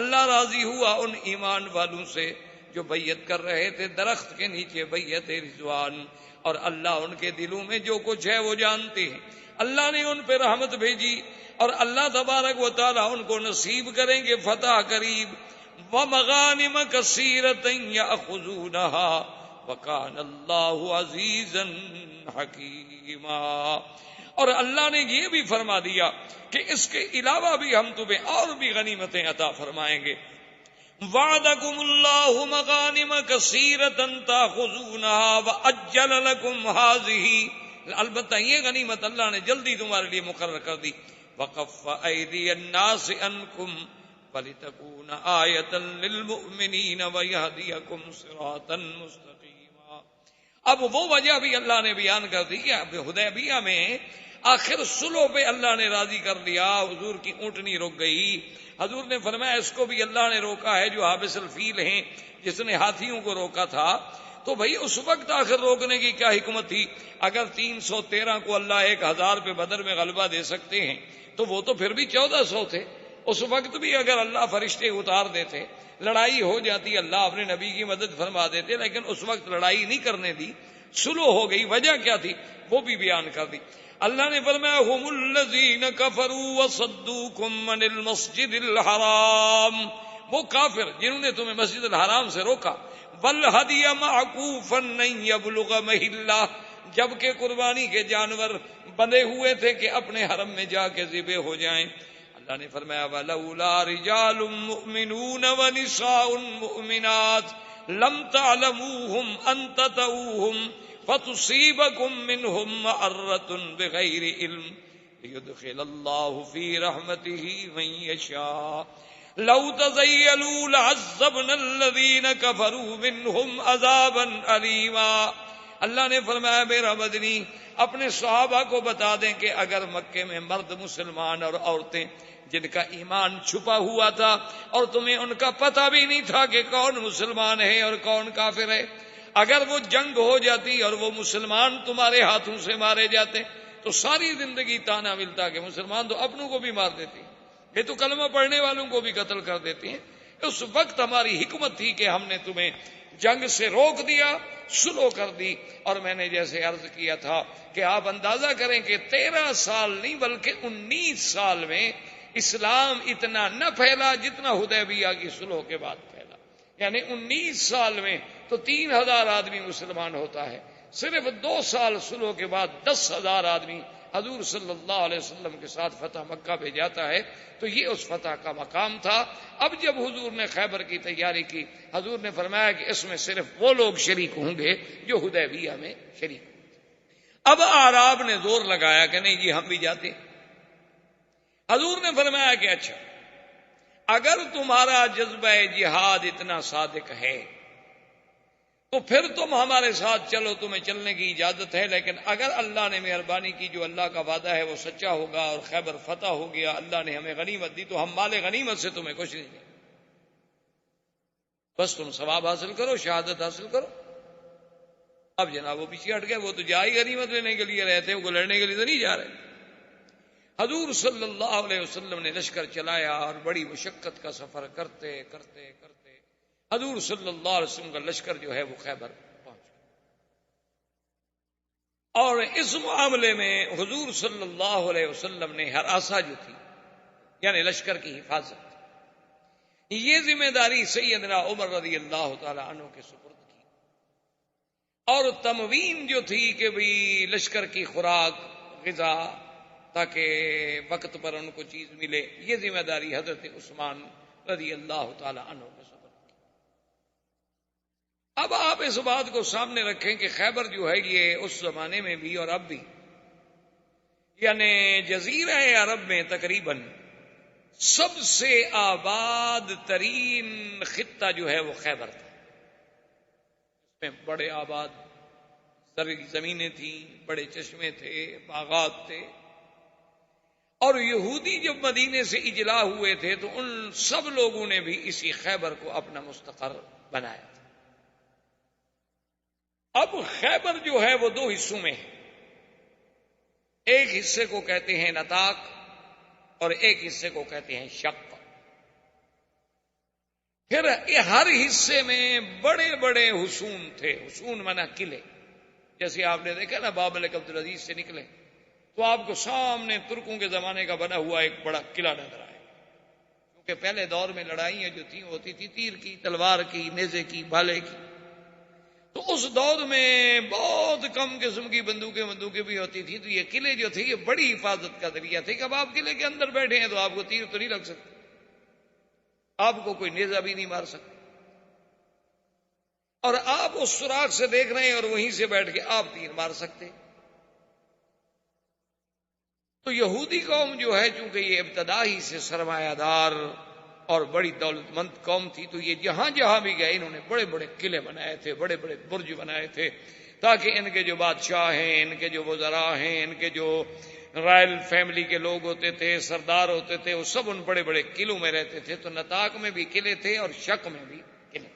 اللہ راضی ہوا ان ایمان والوں سے جو بیعت کر رہے تھے درخت کے نیچے بیعت رضوان، اور اللہ ان کے دلوں میں جو کچھ ہے وہ جانتے ہیں۔ اللہ نے ان پہ رحمت بھیجی اور اللہ تبارک و تعالیٰ ان کو نصیب کریں گے فتح قریب۔ وَمَغَانِمَ كَثِيرَةً يَأْخُذُونَهَا وَكَانَ اللَّهُ عَزِيزًا حَكِيمًا۔ اور اللہ نے یہ بھی فرما دیا کہ اس کے علاوہ بھی ہم تمہیں اور بھی غنیمتیں عطا فرمائیں گے۔ وعدکم اللہ مغانم کثیرۃ تاخذونها واجل لکم هذه، البتہ یہ غنیمت اللہ نے جلدی تمہارے لیے مقرر کر دی۔ وکف ایدی الناس عنکم ولتکون آیۃ للمؤمنین ویہدیکم صراطا مستقیما۔ اب وہ وجہ بھی اللہ نے بیان کر دی کہ اب حدیبیہ میں آخر صلح پہ اللہ نے راضی کر لیا، حضور کی اونٹنی رک گئی۔ حضور نے فرمایا اس کو بھی اللہ نے روکا ہے جو حابس الفیل ہیں، جس نے ہاتھیوں کو روکا تھا۔ تو بھئی اس وقت آخر روکنے کی کیا حکمت تھی؟ اگر 313 کو اللہ 1000 پہ بدر میں غلبہ دے سکتے ہیں تو وہ تو پھر بھی 1400 تھے۔ اس وقت بھی اگر اللہ فرشتے اتار دیتے، لڑائی ہو جاتی، اللہ اپنے نبی کی مدد فرما دیتے، لیکن اس وقت لڑائی نہیں کرنے دی، صلح ہو گئی۔ وجہ کیا تھی وہ بھی بیان کر دی۔ اللہ نے فرمایا هم الذین کفروا وصدوکم عن المسجد الحرام، وہ کافر جنہوں نے تمہیں مسجد الحرام سے روکا۔ والہدی معکوفا ان یبلغ محلہ، جبکہ قربانی کے جانور بندھے ہوئے تھے کہ اپنے حرم میں جا کے ذبح ہو جائیں۔ اللہ نے فرمایا ولولا رجال مؤمنون ونساء مؤمنات لم تعلموهم ان تطؤوهم فتصيبكم منهم معرة بغير علم ليدخل الله في رحمته من يشاء لو تزيلوا لعذبنا الذين كفروا منهم عذابا أليما۔ اللہ نے فرمایا میرا مدنی اپنے صحابہ کو بتا دیں کہ اگر مکے میں مرد مسلمان اور عورتیں جن کا ایمان چھپا ہوا تھا اور تمہیں ان کا پتہ بھی نہیں تھا کہ کون مسلمان ہے اور کون کافر ہے، اگر وہ جنگ ہو جاتی اور وہ مسلمان تمہارے ہاتھوں سے مارے جاتے تو ساری زندگی تانا ملتا کہ مسلمان تو اپنوں کو بھی مار دیتے ہیں، یہ تو کلمہ پڑھنے والوں کو بھی قتل کر دیتے ہیں۔ اس وقت ہماری حکمت تھی کہ ہم نے تمہیں جنگ سے روک دیا، صلح کر دی۔ اور میں نے جیسے عرض کیا تھا کہ آپ اندازہ کریں کہ 13 سال نہیں بلکہ 19 سال میں اسلام اتنا نہ پھیلا جتنا حدیبیہ کی صلح کے بعد پھیلا۔ یعنی 19 سال میں تو 3000 آدمی مسلمان ہوتا ہے، صرف 2 سال صلح کے بعد 10,000 آدمی حضور صلی اللہ علیہ وسلم کے ساتھ فتح مکہ پہ جاتا ہے۔ تو یہ اس فتح کا مقام تھا۔ اب جب حضور نے خیبر کی تیاری کی، حضور نے فرمایا کہ اس میں صرف وہ لوگ شریک ہوں گے جو حدیبیہ میں شریک ہوں گے۔ اب اعراب نے زور لگایا کہ نہیں جی ہم بھی جاتے۔ حضور نے فرمایا کہ اچھا اگر تمہارا جذبہ جہاد اتنا صادق ہے تو پھر تم ہمارے ساتھ چلو، تمہیں چلنے کی اجازت ہے، لیکن اگر اللہ نے مہربانی کی، جو اللہ کا وعدہ ہے وہ سچا ہوگا اور خیبر فتح ہو گیا، اللہ نے ہمیں غنیمت دی، تو ہم مال غنیمت سے تمہیں کچھ نہیں دیں، بس تم ثواب حاصل کرو، شہادت حاصل کرو۔ اب جناب وہ پیچھے ہٹ گئے، وہ تو جا ہی غنیمت لینے کے لیے رہے تھے، وہ لڑنے کے لیے تو نہیں جا رہے۔ حضور صلی اللہ علیہ وسلم نے لشکر چلایا اور بڑی مشقت کا سفر کرتے کرتے کرتے حضور صلی اللہ علیہ وسلم کا لشکر جو ہے وہ خیبر پہنچ گیا۔ اور اس معاملے میں حضور صلی اللہ علیہ وسلم نے ہراساں جو تھی یعنی لشکر کی حفاظت، یہ ذمہ داری سیدنا عمر رضی اللہ تعالی عنہ کے سپرد کی، اور تموین جو تھی کہ بھی لشکر کی خوراک غذا تاکہ وقت پر ان کو چیز ملے، یہ ذمہ داری حضرت عثمان رضی اللہ تعالی عنہ کے سپرد کی۔ اب آپ اس بات کو سامنے رکھیں کہ خیبر جو ہے یہ اس زمانے میں بھی اور اب بھی، یعنی جزیرہ عرب میں تقریباً سب سے آباد ترین خطہ جو ہے وہ خیبر تھا۔ اس میں بڑے آباد زرعی زمینیں تھیں، بڑے چشمے تھے، باغات تھے، اور یہودی جب مدینے سے اجلا ہوئے تھے تو ان سب لوگوں نے بھی اسی خیبر کو اپنا مستقر بنایا تھا۔ اب خیبر جو ہے وہ 2 حصوں میں ہے، ایک حصے کو کہتے ہیں نطاق اور ایک حصے کو کہتے ہیں شق۔ پھر ہر حصے میں بڑے بڑے حصون تھے. حصون مانا قلعے. جیسے آپ نے دیکھا نا باب الملک عبدالعزیز سے نکلے تو آپ کو سامنے ترکوں کے زمانے کا بنا ہوا ایک بڑا قلعہ نظر آئے. کیونکہ پہلے دور میں لڑائیاں جو تھیں ہوتی تھی تیر کی، تلوار کی، نیزے کی، بھالے کی. تو اس دور میں بہت کم قسم کی بندوقیں بھی ہوتی تھی. تو یہ قلعے جو تھے یہ بڑی حفاظت کا ذریعہ تھے کہ اب آپ قلعے کے اندر بیٹھے ہیں تو آپ کو تیر تو نہیں لگ سکتے، آپ کو کوئی نیزہ بھی نہیں مار سکتا، اور آپ اس سوراخ سے دیکھ رہے ہیں اور وہیں سے بیٹھ کے آپ تیر مار سکتے. تو یہودی قوم جو ہے چونکہ یہ ابتدا ہی سے سرمایہ دار اور بڑی دولت مند قوم تھی، تو یہ جہاں جہاں بھی گئے انہوں نے بڑے بڑے قلعے بنائے تھے، بڑے بڑے برج بنائے تھے، تاکہ ان کے جو بادشاہ ہیں، ان کے جو وزراء ہیں، ان کے جو رائل فیملی کے لوگ ہوتے تھے، سردار ہوتے تھے، وہ سب ان بڑے بڑے قلعوں میں رہتے تھے. تو نطاق میں بھی قلعے تھے اور شق میں بھی قلعے.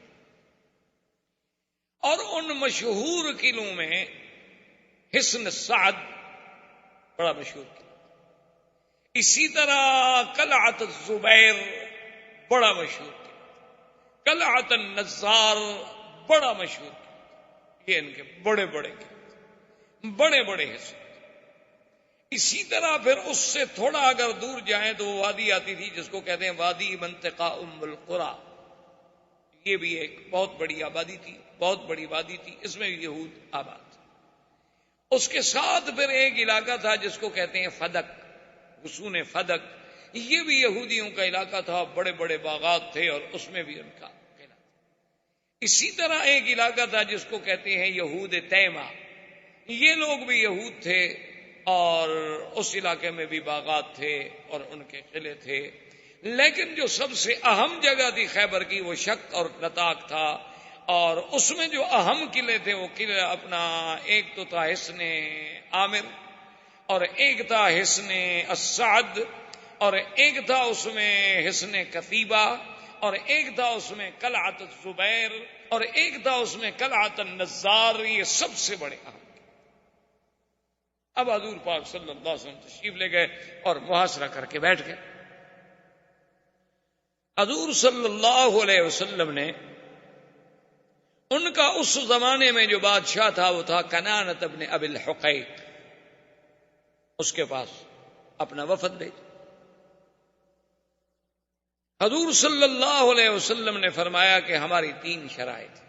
اور ان مشہور قلعوں میں حصن سعد بڑا مشہور قلعہ، اسی طرح قلعت الزبیر بڑا مشہور قلعہ، قلعت النزار بڑا مشہور قلعہ. یہ ان کے بڑے بڑے قلعے، بڑے بڑے حصے. اسی طرح پھر اس سے تھوڑا اگر دور جائیں تو وہ وادی آتی تھی جس کو کہتے ہیں وادی منطقہ ام القریٰ. یہ بھی ایک بہت بڑی آبادی تھی، بہت بڑی وادی تھی، اس میں یہود آباد تھے. اس کے ساتھ پھر ایک علاقہ تھا جس کو کہتے ہیں فدق، حصون فدق. یہ بھی یہودیوں کا علاقہ تھا، بڑے بڑے باغات تھے اور اس میں بھی ان کا قلعہ تھا. اسی طرح ایک علاقہ تھا جس کو کہتے ہیں یہود تیمہ. یہ لوگ بھی یہود تھے اور اس علاقے میں بھی باغات تھے اور ان کے قلعے تھے. لیکن جو سب سے اہم جگہ تھی خیبر کی وہ شق اور نطاق تھا، اور اس میں جو اہم قلعے تھے وہ قلعہ اپنا ایک تو تھا حصن عامر، اور ایک تھا حصن السعد، اور ایک تھا اس میں حصن کتیبہ، اور ایک تھا اس میں قلعت الزبیر، اور ایک تھا اس میں قلعت النزار. یہ سب سے بڑے اہم. اب حضور پاک صلی اللہ علیہ وسلم تشریف لے گئے اور محاصرہ کر کے بیٹھ گئے. حضور صلی اللہ علیہ وسلم نے ان کا اس زمانے میں جو بادشاہ تھا وہ تھا کنانۃ ابن ابی الحقیق. اس کے پاس اپنا وفد بھیجا. حضور صلی اللہ علیہ وسلم نے فرمایا کہ ہماری 3 شرائط ہیں.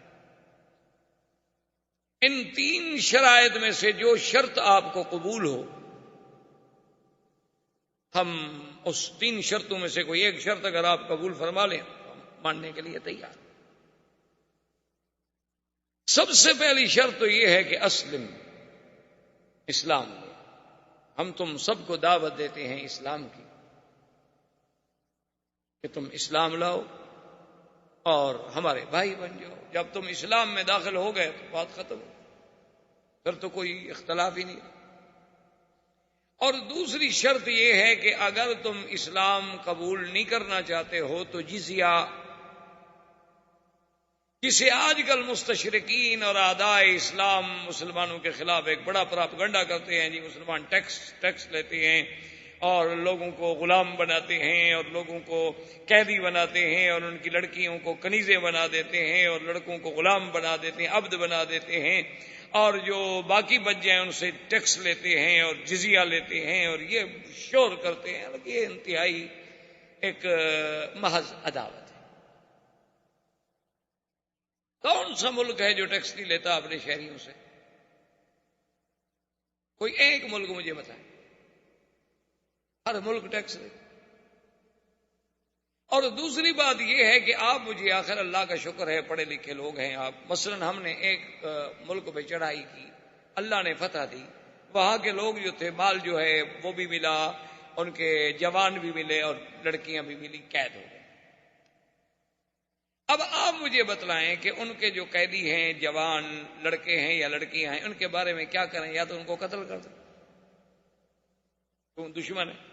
ان 3 شرائط میں سے جو شرط آپ کو قبول ہو، ہم اس 3 شرطوں میں سے کوئی ایک شرط اگر آپ قبول فرما لیں تو ہم ماننے کے لیے تیار. سب سے پہلی شرط تو یہ ہے کہ اسلم، اسلام لے. ہم تم سب کو دعوت دیتے ہیں اسلام کی کہ تم اسلام لاؤ اور ہمارے بھائی بن جاؤ. جب تم اسلام میں داخل ہو گئے تو بات ختم ہو، پھر تو کوئی اختلاف ہی نہیں. اور دوسری شرط یہ ہے کہ اگر تم اسلام قبول نہیں کرنا چاہتے ہو تو جزیہ، جسے آج کل مستشرقین اور اعداء اسلام مسلمانوں کے خلاف ایک بڑا پراپگنڈا کرتے ہیں، جی مسلمان ٹیکس لیتے ہیں اور لوگوں کو غلام بناتے ہیں اور لوگوں کو قیدی بناتے ہیں اور ان کی لڑکیوں کو کنیزیں بنا دیتے ہیں اور لڑکوں کو غلام بنا دیتے ہیں، عبد بنا دیتے ہیں، اور جو باقی بچ جائیں ان سے ٹیکس لیتے ہیں اور جزیہ لیتے ہیں اور یہ شور کرتے ہیں. یہ انتہائی ایک محض عداوت ہے. کون سا ملک ہے جو ٹیکس نہیں لیتا اپنے شہریوں سے؟ کوئی ایک ملک مجھے بتائیں. ہر ملک ٹیکس لے. اور دوسری بات یہ ہے کہ آپ مجھے، آخر اللہ کا شکر ہے پڑھے لکھے لوگ ہیں آپ، مثلا ہم نے ایک ملک پہ چڑھائی کی، اللہ نے فتح دی، وہاں کے لوگ جو تھے مال جو ہے وہ بھی ملا، ان کے جوان بھی ملے اور لڑکیاں بھی ملی، قید ہو گئے. اب آپ مجھے بتلائیں کہ ان کے جو قیدی ہیں، جوان لڑکے ہیں یا لڑکیاں ہیں، ان کے بارے میں کیا کریں؟ یا تو ان کو قتل کر دیں، تو دشمن ہے.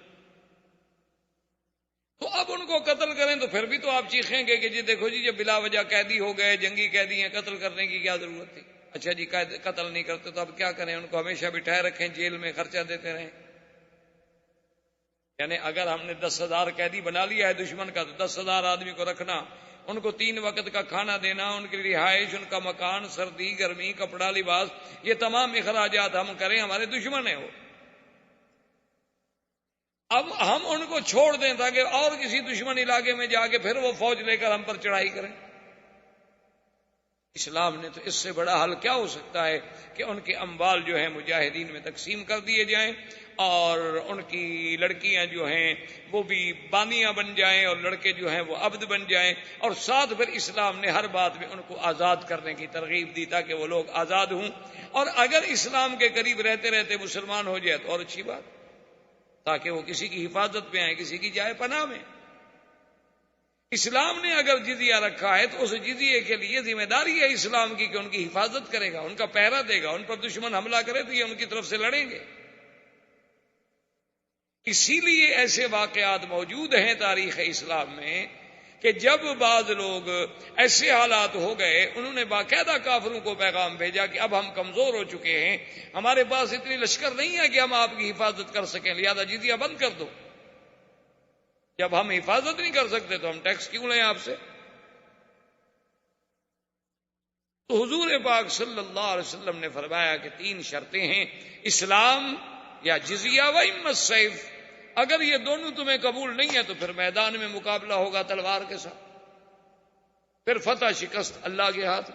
تو اب ان کو قتل کریں تو پھر بھی تو آپ چیخیں گے کہ جی دیکھو جی جب بلا وجہ قیدی ہو گئے، جنگی قیدی ہیں، قتل کرنے کی کیا ضرورت تھی؟ اچھا جی قتل نہیں کرتے تو اب کیا کریں؟ ان کو ہمیشہ بٹھائے رکھیں جیل میں، خرچہ دیتے رہیں. یعنی اگر ہم نے 10,000 قیدی بنا لیا ہے دشمن کا، تو 10,000 آدمی کو رکھنا، ان کو 3 وقت کا کھانا دینا، ان کی رہائش، ان کا مکان، سردی گرمی، کپڑا لباس، یہ تمام اخراجات ہم کریں، ہمارے دشمن ہیں وہ۔ اب ہم ان کو چھوڑ دیں تاکہ اور کسی دشمن علاقے میں جا کے پھر وہ فوج لے کر ہم پر چڑھائی کریں۔ اسلام نے تو اس سے بڑا حل کیا ہو سکتا ہے کہ ان کے اموال جو ہیں مجاہدین میں تقسیم کر دیے جائیں، اور ان کی لڑکیاں جو ہیں وہ بھی بانیاں بن جائیں، اور لڑکے جو ہیں وہ عبد بن جائیں، اور ساتھ پھر اسلام نے ہر بات میں ان کو آزاد کرنے کی ترغیب دی تاکہ وہ لوگ آزاد ہوں، اور اگر اسلام کے قریب رہتے رہتے مسلمان ہو جائے تو اور اچھی بات، تاکہ وہ کسی کی حفاظت میں آئے، کسی کی جائے پناہ میں۔ اسلام نے اگر جزیہ رکھا ہے تو اس جزیے کے لیے ذمہ داری ہے اسلام کی کہ ان کی حفاظت کرے گا، ان کا پہرا دے گا، ان پر دشمن حملہ کرے تو یہ ان کی طرف سے لڑیں گے۔ اسی لیے ایسے واقعات موجود ہیں تاریخ اسلام میں کہ جب بعض لوگ ایسے حالات ہو گئے، انہوں نے باقاعدہ کافروں کو پیغام بھیجا کہ اب ہم کمزور ہو چکے ہیں، ہمارے پاس اتنی لشکر نہیں ہے کہ ہم آپ کی حفاظت کر سکیں، لہذا جزیہ بند کر دو۔ جب ہم حفاظت نہیں کر سکتے تو ہم ٹیکس کیوں لیں آپ سے؟ تو حضور پاک صلی اللہ علیہ وسلم نے فرمایا کہ 3 شرطیں ہیں، اسلام یا جزیہ و اما السیف۔ اگر یہ دونوں تمہیں قبول نہیں ہے تو پھر میدان میں مقابلہ ہوگا تلوار کے ساتھ، پھر فتح شکست اللہ کے ہاتھ۔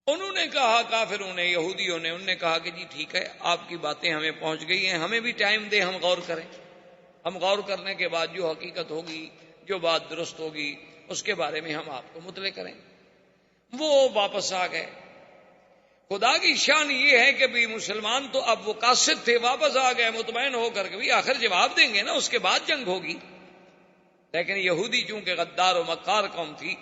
انہوں نے کہا، کافروں نے، یہودیوں نے، انہوں نے کہا کہ جی ٹھیک ہے، آپ کی باتیں ہمیں پہنچ گئی ہیں، ہمیں بھی ٹائم دے، ہم غور کریں۔ ہم غور کرنے کے بعد جو حقیقت ہوگی، جو بات درست ہوگی، اس کے بارے میں ہم آپ کو مطلع کریں۔ وہ واپس آ گئے۔ خدا کی شان یہ ہے کہ بھی مسلمان تو اب وہ قاصد تھے، واپس آ گئے مطمئن ہو کر کے بھی آخر جواب دیں گے نا، اس کے بعد جنگ ہوگی۔ لیکن یہودی چونکہ غدار و مکار قوم تھی،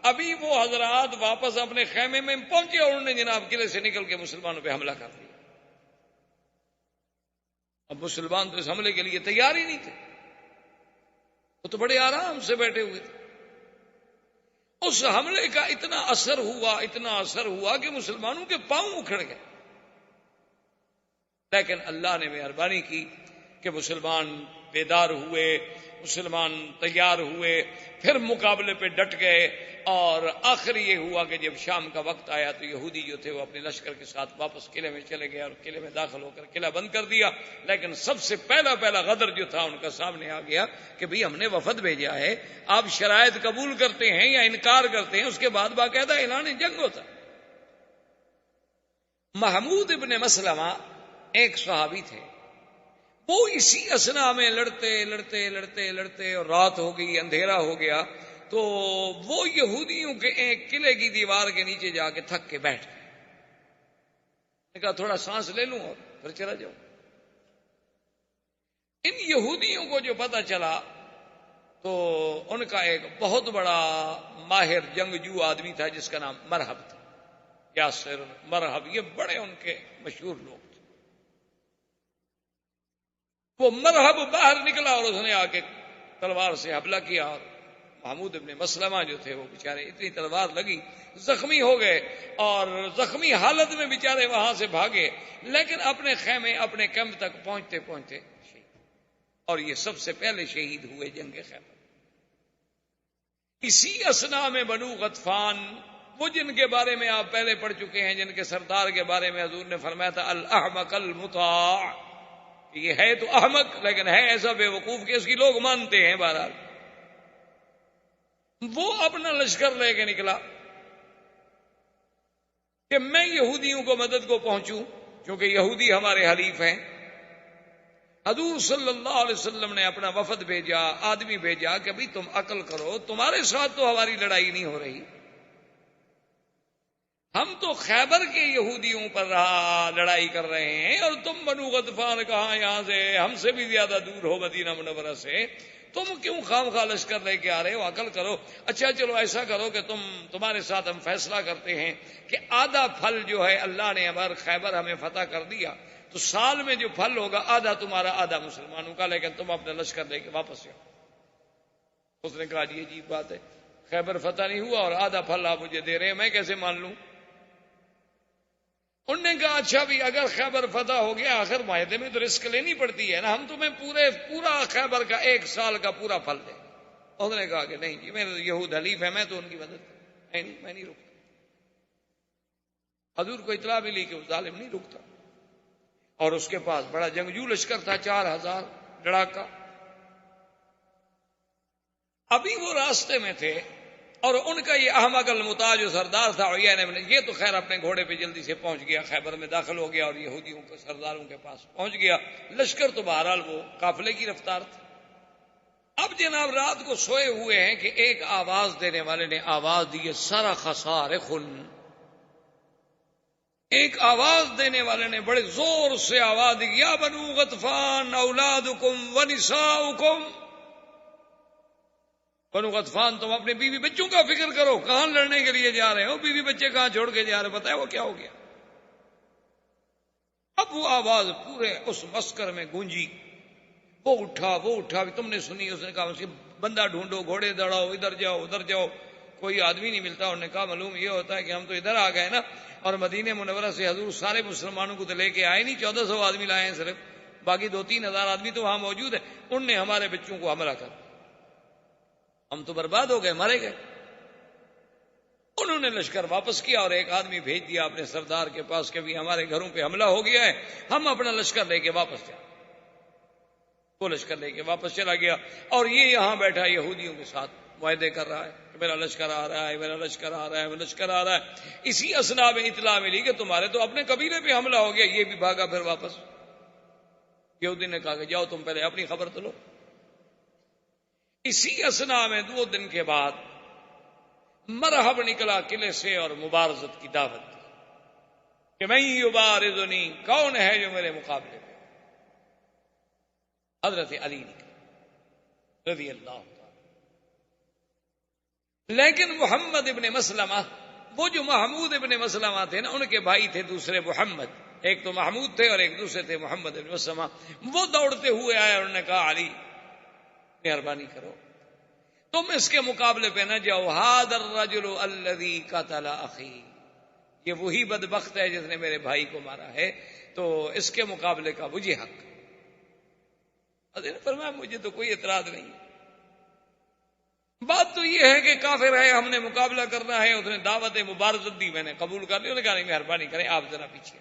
ابھی وہ حضرات واپس اپنے خیمے میں پہنچے اور انہوں نے جناب قلعے سے نکل کے مسلمانوں پہ حملہ کر دیا۔ اب مسلمان تو اس حملے کے لیے تیار ہی نہیں تھے، وہ تو بڑے آرام سے بیٹھے ہوئے تھے۔ اس حملے کا اتنا اثر ہوا کہ مسلمانوں کے پاؤں اکھڑ گئے، لیکن اللہ نے مہربانی کی کہ مسلمان بیدار ہوئے، مسلمان تیار ہوئے، پھر مقابلے پہ ڈٹ گئے، اور آخر یہ ہوا کہ جب شام کا وقت آیا تو یہودی جو تھے وہ اپنے لشکر کے ساتھ واپس قلعے میں چلے گئے اور قلعے میں داخل ہو کر قلعہ بند کر دیا۔ لیکن سب سے پہلا غدر جو تھا ان کا سامنے آ گیا کہ بھئی ہم نے وفد بھیجا ہے، آپ شرائط قبول کرتے ہیں یا انکار کرتے ہیں، اس کے بعد باقاعدہ اعلان جنگ ہوتا۔ محمود ابن مسلمہ ایک صحابی تھے، وہ اسی اثنا میں لڑتے اور رات ہو گئی، اندھیرا ہو گیا، تو وہ یہودیوں کے ایک قلعے کی دیوار کے نیچے جا کے تھک کے بیٹھ گئے۔ نے کہا تھوڑا سانس لے لوں اور پھر چلا جاؤں۔ ان یہودیوں کو جو پتہ چلا تو ان کا ایک بہت بڑا ماہر جنگجو آدمی تھا جس کا نام مرحب تھا، یاسر مرحب، یہ بڑے ان کے مشہور لوگ تھے۔ وہ مرحب باہر نکلا اور اس نے آ کے تلوار سے حملہ کیا، اور محمود ابن مسلمہ جو تھے وہ بیچارے اتنی تلوار لگی زخمی ہو گئے، اور زخمی حالت میں بیچارے وہاں سے بھاگے، لیکن اپنے خیمے اپنے کیمپ تک پہنچتے شہید، اور یہ سب سے پہلے شہید ہوئے جنگ خیبر۔ اسی اثنا میں بنو غطفان، وہ جن کے بارے میں آپ پہلے پڑھ چکے ہیں، جن کے سردار کے بارے میں حضور نے فرمایا تھا الاحمق المطاع، یہ ہے تو احمق لیکن ہے ایسا بے وقوف کہ اس کی لوگ مانتے ہیں۔ بہرحال وہ اپنا لشکر لے کے نکلا کہ میں یہودیوں کو مدد کو پہنچوں، کیونکہ یہودی ہمارے حلیف ہیں۔ حضور صلی اللہ علیہ وسلم نے اپنا وفد بھیجا، آدمی بھیجا کہ بھئی تم عقل کرو، تمہارے ساتھ تو ہماری لڑائی نہیں ہو رہی، ہم تو خیبر کے یہودیوں پر لڑائی کر رہے ہیں، اور تم بنو غطفان کہاں یہاں سے ہم سے بھی زیادہ دور ہو مدینہ منورہ سے، تم کیوں خواہ لشکر لے کے آ رہے ہو؟ عقل کرو۔ اچھا چلو ایسا کرو کہ تمہارے ساتھ ہم فیصلہ کرتے ہیں کہ آدھا پھل جو ہے، اللہ نے ہمارا خیبر ہمیں فتح کر دیا تو سال میں جو پھل ہوگا آدھا تمہارا آدھا مسلمانوں کا، لیکن تم اپنا لشکر لے کے واپس جاؤ۔ اس نے کہا جی عجیب بات ہے، خیبر فتح نہیں ہوا اور آدھا پھل آپ مجھے دے رہے ہیں، میں کیسے مان لوں؟ انہوں نے کہا اچھا بھی اگر خیبر فتح ہو گیا، آخر معاہدے میں تو رسک لینی پڑتی ہے نا، ہم تمہیں پورا خیبر کا 1 سال کا پورا پھل دیں۔ انہوں نے کہا کہ نہیں جی، میرے یہود حلیف ہے، میں تو ان کی مدد میں نہیں رکتا۔ حضور کو اطلاع ملی کہ وہ ظالم نہیں رکتا، اور اس کے پاس بڑا جنگجو لشکر تھا، 4000 لڑاکا۔ ابھی وہ راستے میں تھے، اور ان کا یہ احمق المتا جو سردار تھا عیینہ بن، یہ تو خیر اپنے گھوڑے پہ جلدی سے پہنچ گیا، خیبر میں داخل ہو گیا اور یہودیوں کے سرداروں کے پاس پہنچ گیا۔ لشکر تو بہرحال وہ قافلے کی رفتار تھی۔ اب جناب رات کو سوئے ہوئے ہیں کہ ایک آواز دینے والے نے آواز دی، سارا خسار خن۔ ایک آواز دینے والے نے بڑے زور سے آواز دی، یا بنو غطفان اولادکم ونساؤکم، بنو غطفان تم اپنے بیوی بچوں کا فکر کرو، کہاں لڑنے کے لیے جا رہے ہو، بیوی بچے کہاں چھوڑ کے جا رہے، پتہ ہے وہ کیا ہو گیا۔ اب وہ آواز پورے اس مسکر میں گونجی، وہ اٹھا، تم نے سنی، اس نے کہا اس کے بندہ ڈھونڈو، گھوڑے دوڑاؤ، ادھر جاؤ ادھر جاؤ، کوئی آدمی نہیں ملتا۔ انہوں نے کہا معلوم یہ ہوتا ہے کہ ہم تو ادھر آ گئے نا، اور مدینہ منورہ سے حضور سارے مسلمانوں کو تو لے کے آئے نہیں، 1400 آدمی لائے ہیں صرف، باقی 2-3 ہزار آدمی تو وہاں موجود ہے، ان نے ہمارے بچوں کو حملہ کر، ہم تو برباد ہو گئے، مارے گئے۔ انہوں نے لشکر واپس کیا اور ایک آدمی بھیج دیا اپنے سردار کے پاس کہ بھی ہمارے گھروں پہ حملہ ہو گیا ہے، ہم اپنا لشکر لے کے واپس جائیں۔ وہ لشکر لے کے واپس چلا گیا، اور یہ یہاں بیٹھا یہودیوں کے ساتھ معاہدے کر رہا ہے کہ میرا لشکر آ رہا ہے، میرا لشکر آ رہا ہے، میرا لشکر آ رہا ہے۔ اسی اثنا میں اطلاع ملی کہ تمہارے تو اپنے قبیلے پہ حملہ ہو گیا، یہ بھی بھاگا پھر واپس۔ یہودی نے کہا کہ جاؤ تم پہلے اپنی خبر تو لو۔ اسی اثنا میں 2 دن کے بعد مرحب نکلا قلعے سے اور مبارزت کی دعوت دی کہ میں یبارزنی، کون ہے جو میرے مقابلے پہ؟ حضرت علی نکلے رضی اللہ تعالی۔ لیکن محمد ابن مسلمہ، وہ جو محمود ابن مسلمہ تھے نا، ان کے بھائی تھے دوسرے محمد، ایک تو محمود تھے اور ایک دوسرے تھے محمد ابن مسلمہ، وہ دوڑتے ہوئے آئے اور انہوں نے کہا علی مہربانی کرو، تم اس کے مقابلے پہ نہ جاؤ، ھذا الرجل الذی قتل اخی، یہ وہی بدبخت ہے جس نے میرے بھائی کو مارا ہے، تو اس کے مقابلے کا مجھے حق۔ حضرت نے فرمایا مجھے تو کوئی اعتراض نہیں، بات تو یہ ہے کہ کافر ہے، ہم نے مقابلہ کرنا ہے، اس نے دعوت مبارزت دی، میں نے قبول کر لی۔ انہوں نے کہا نہیں مہربانی کریں آپ ذرا پیچھے۔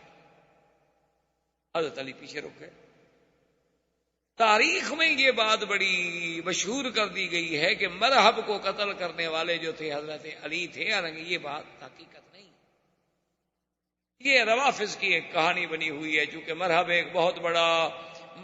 حضرت علی پیچھے رک گئے۔ تاریخ میں یہ بات بڑی مشہور کر دی گئی ہے کہ مرحب کو قتل کرنے والے جو تھے حضرت علی تھے، حالانکہ یہ بات حقیقت نہیں، یہ روافظ کی ایک کہانی بنی ہوئی ہے، چونکہ مرحب ایک بہت بڑا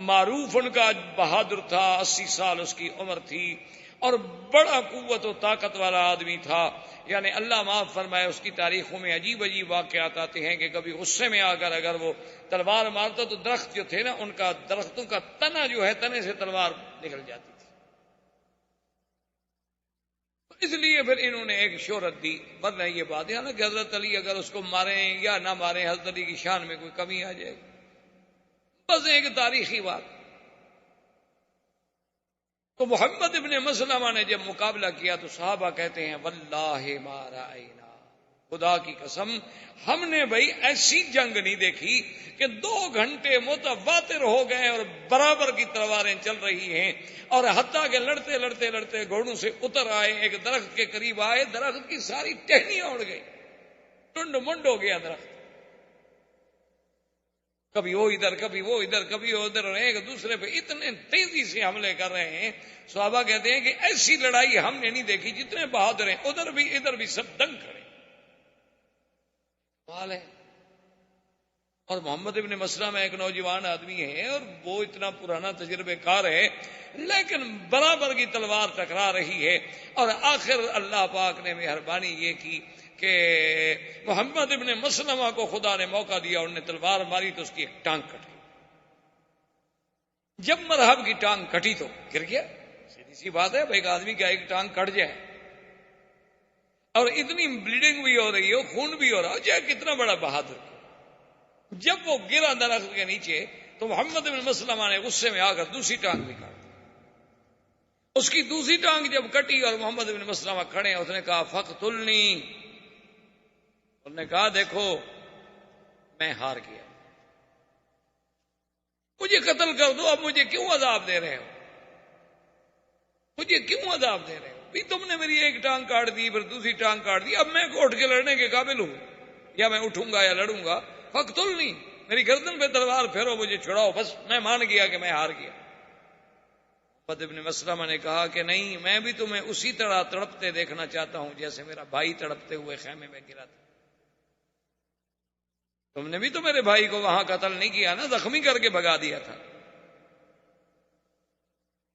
معروف ان کا بہادر تھا، 80 سال اس کی عمر تھی، اور بڑا قوت و طاقت والا آدمی تھا، یعنی اللہ معاف فرمائے اس کی تاریخوں میں عجیب عجیب واقعات آتے ہیں کہ کبھی غصے میں آ کر اگر وہ تلوار مارتا تو درخت جو تھے نا، ان کا درختوں کا تنا جو ہے، تنے سے تلوار نکل جاتی تھی، اس لیے پھر انہوں نے ایک شہرت دی، ورنہ یہ بات ہے نا کہ حضرت علی اگر اس کو ماریں یا نہ ماریں، حضرت علی کی شان میں کوئی کمی آ جائے گی، بس ایک تاریخی بات۔ تو محمد ابن مسلمہ نے جب مقابلہ کیا تو صحابہ کہتے ہیں واللہ ما رأینا، خدا کی قسم ہم نے بھائی ایسی جنگ نہیں دیکھی کہ 2 گھنٹے متواتر ہو گئے اور برابر کی تلواریں چل رہی ہیں، اور حتیٰ کہ لڑتے لڑتے لڑتے گھوڑوں سے اتر آئے، ایک درخت کے قریب آئے، درخت کی ساری ٹہنیاں اڑ گئی، ٹنڈ منڈ ہو گیا درخت، کبھی وہ ادھر کبھی وہ ادھر کبھی وہ ادھر، ایک دوسرے پہ اتنے تیزی سے حملے کر رہے ہیں۔ صحابہ کہتے ہیں کہ ایسی لڑائی ہم نے نہیں دیکھی، جتنے بہادر ہیں ادھر بھی ادھر بھی سب دنگ کھڑے ہے۔ اور محمد ابن مسلمہ ایک نوجوان آدمی ہے اور وہ اتنا پرانا تجربے کار ہے، لیکن برابر کی تلوار ٹکرا رہی ہے، اور آخر اللہ پاک نے مہربانی یہ کی کہ محمد ابن مسلمہ کو خدا نے موقع دیا، انہوں نے تلوار ماری تو اس کی ایک ٹانگ کٹ گئی۔ جب مرحب کی ٹانگ کٹی تو گر گیا، سیدھی سی بات ہے، ایک آدمی کا ایک ٹانگ کٹ جائے اور اتنی بلیڈنگ بھی ہو رہی ہو، خون بھی ہو رہا ہو، چاہے کتنا بڑا بہادر، جب وہ گرا درخت کے نیچے تو محمد بن مسلمہ نے غصے میں آ کر دوسری ٹانگ بھی کاٹ دی۔ اس کی دوسری ٹانگ جب کٹی اور محمد بن مسلمہ کھڑے، اس نے کہا فقتلنی، انہوں نے کہا دیکھو میں ہار گیا، مجھے قتل کر دو، اب مجھے کیوں عذاب دے رہے ہو؟ مجھے کیوں عذاب دے رہے ہو؟ بھی تم نے میری ایک ٹانگ کاٹ دی، پھر دوسری ٹانگ کاٹ دی، اب میں اٹھ کے لڑنے کے قابل ہوں، یا میں اٹھوں گا یا لڑوں گا؟ فقتلنی، میری گردن پہ تلوار پھیرو، مجھے چھڑاؤ، بس میں مان گیا کہ میں ہار گیا۔ محمد ابن مسلمہ نے کہا کہ نہیں، میں بھی تمہیں اسی طرح تڑپتے دیکھنا چاہتا ہوں جیسے میرا بھائی تڑپتے ہوئے خیمے میں گرا تھا۔ تم نے بھی تو میرے بھائی کو وہاں قتل نہیں کیا نا، زخمی کر کے بھگا دیا تھا۔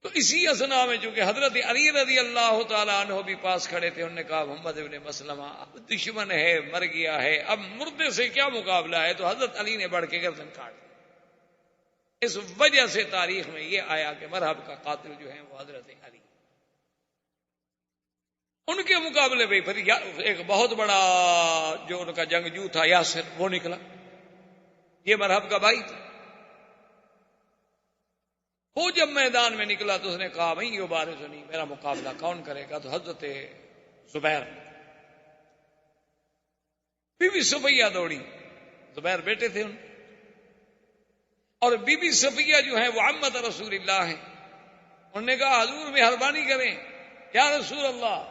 تو اسی اثنا میں چونکہ حضرت علی رضی اللہ تعالیٰ عنہ بھی پاس کھڑے تھے، انہوں نے کہا محمد ابن مسلمہ اب دشمن ہے، مر گیا ہے، اب مردے سے کیا مقابلہ ہے؟ تو حضرت علی نے بڑھ کے گردن کاٹ دی۔ اس وجہ سے تاریخ میں یہ آیا کہ مرحب کا قاتل جو ہے وہ حضرت علی۔ ان کے مقابلے میں پھر ایک بہت بڑا جو ان کا جنگجو تھا یاسر، وہ نکلا، یہ مرحب کا بھائی تھا۔ وہ جب میدان میں نکلا تو اس نے کہا بھائی یہ بارے سنی، میرا مقابلہ کون کرے گا؟ تو حضرت زبیر، بی بی صفیہ دوڑی، زبیر بیٹے تھے ان، اور بی بی صفیہ جو ہے وہ عمت رسول اللہ ہیں۔ انہوں نے کہا حضور مہربانی کریں، یا رسول اللہ،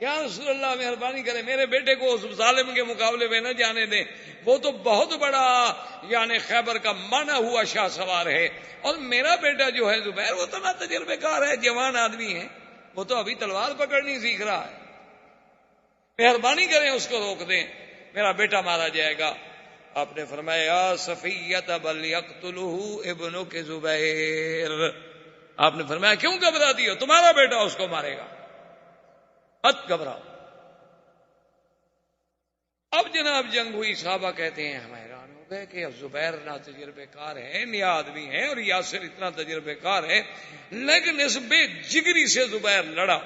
یا رسول اللہ مہربانی کریں، میرے بیٹے کو اس ظالم کے مقابلے میں نہ جانے دیں، وہ تو بہت بڑا یعنی خیبر کا مانا ہوا شاہ سوار ہے، اور میرا بیٹا جو ہے زبیر وہ تو نہ تجربے کار ہے، جوان آدمی ہے، وہ تو ابھی تلوار پکڑنی سیکھ رہا ہے، مہربانی کریں اس کو روک دیں، میرا بیٹا مارا جائے گا۔ آپ نے فرمایا یا صفیہ بل یقتلہ ابنک زبیر، آپ نے فرمایا کیوں گھبراتی ہو، تمہارا بیٹا اس کو مارے گا، مت گھبراؤ۔ اب جناب جنگ ہوئی، صحابہ کہتے ہیں ہم حیران ہو گئے کہ اب زبیر نہ تجربے کار ہے، نیا آدمی ہے، اور یاسر اتنا تجربے کار ہے، لیکن اس بے جگری سے زبیر لڑا،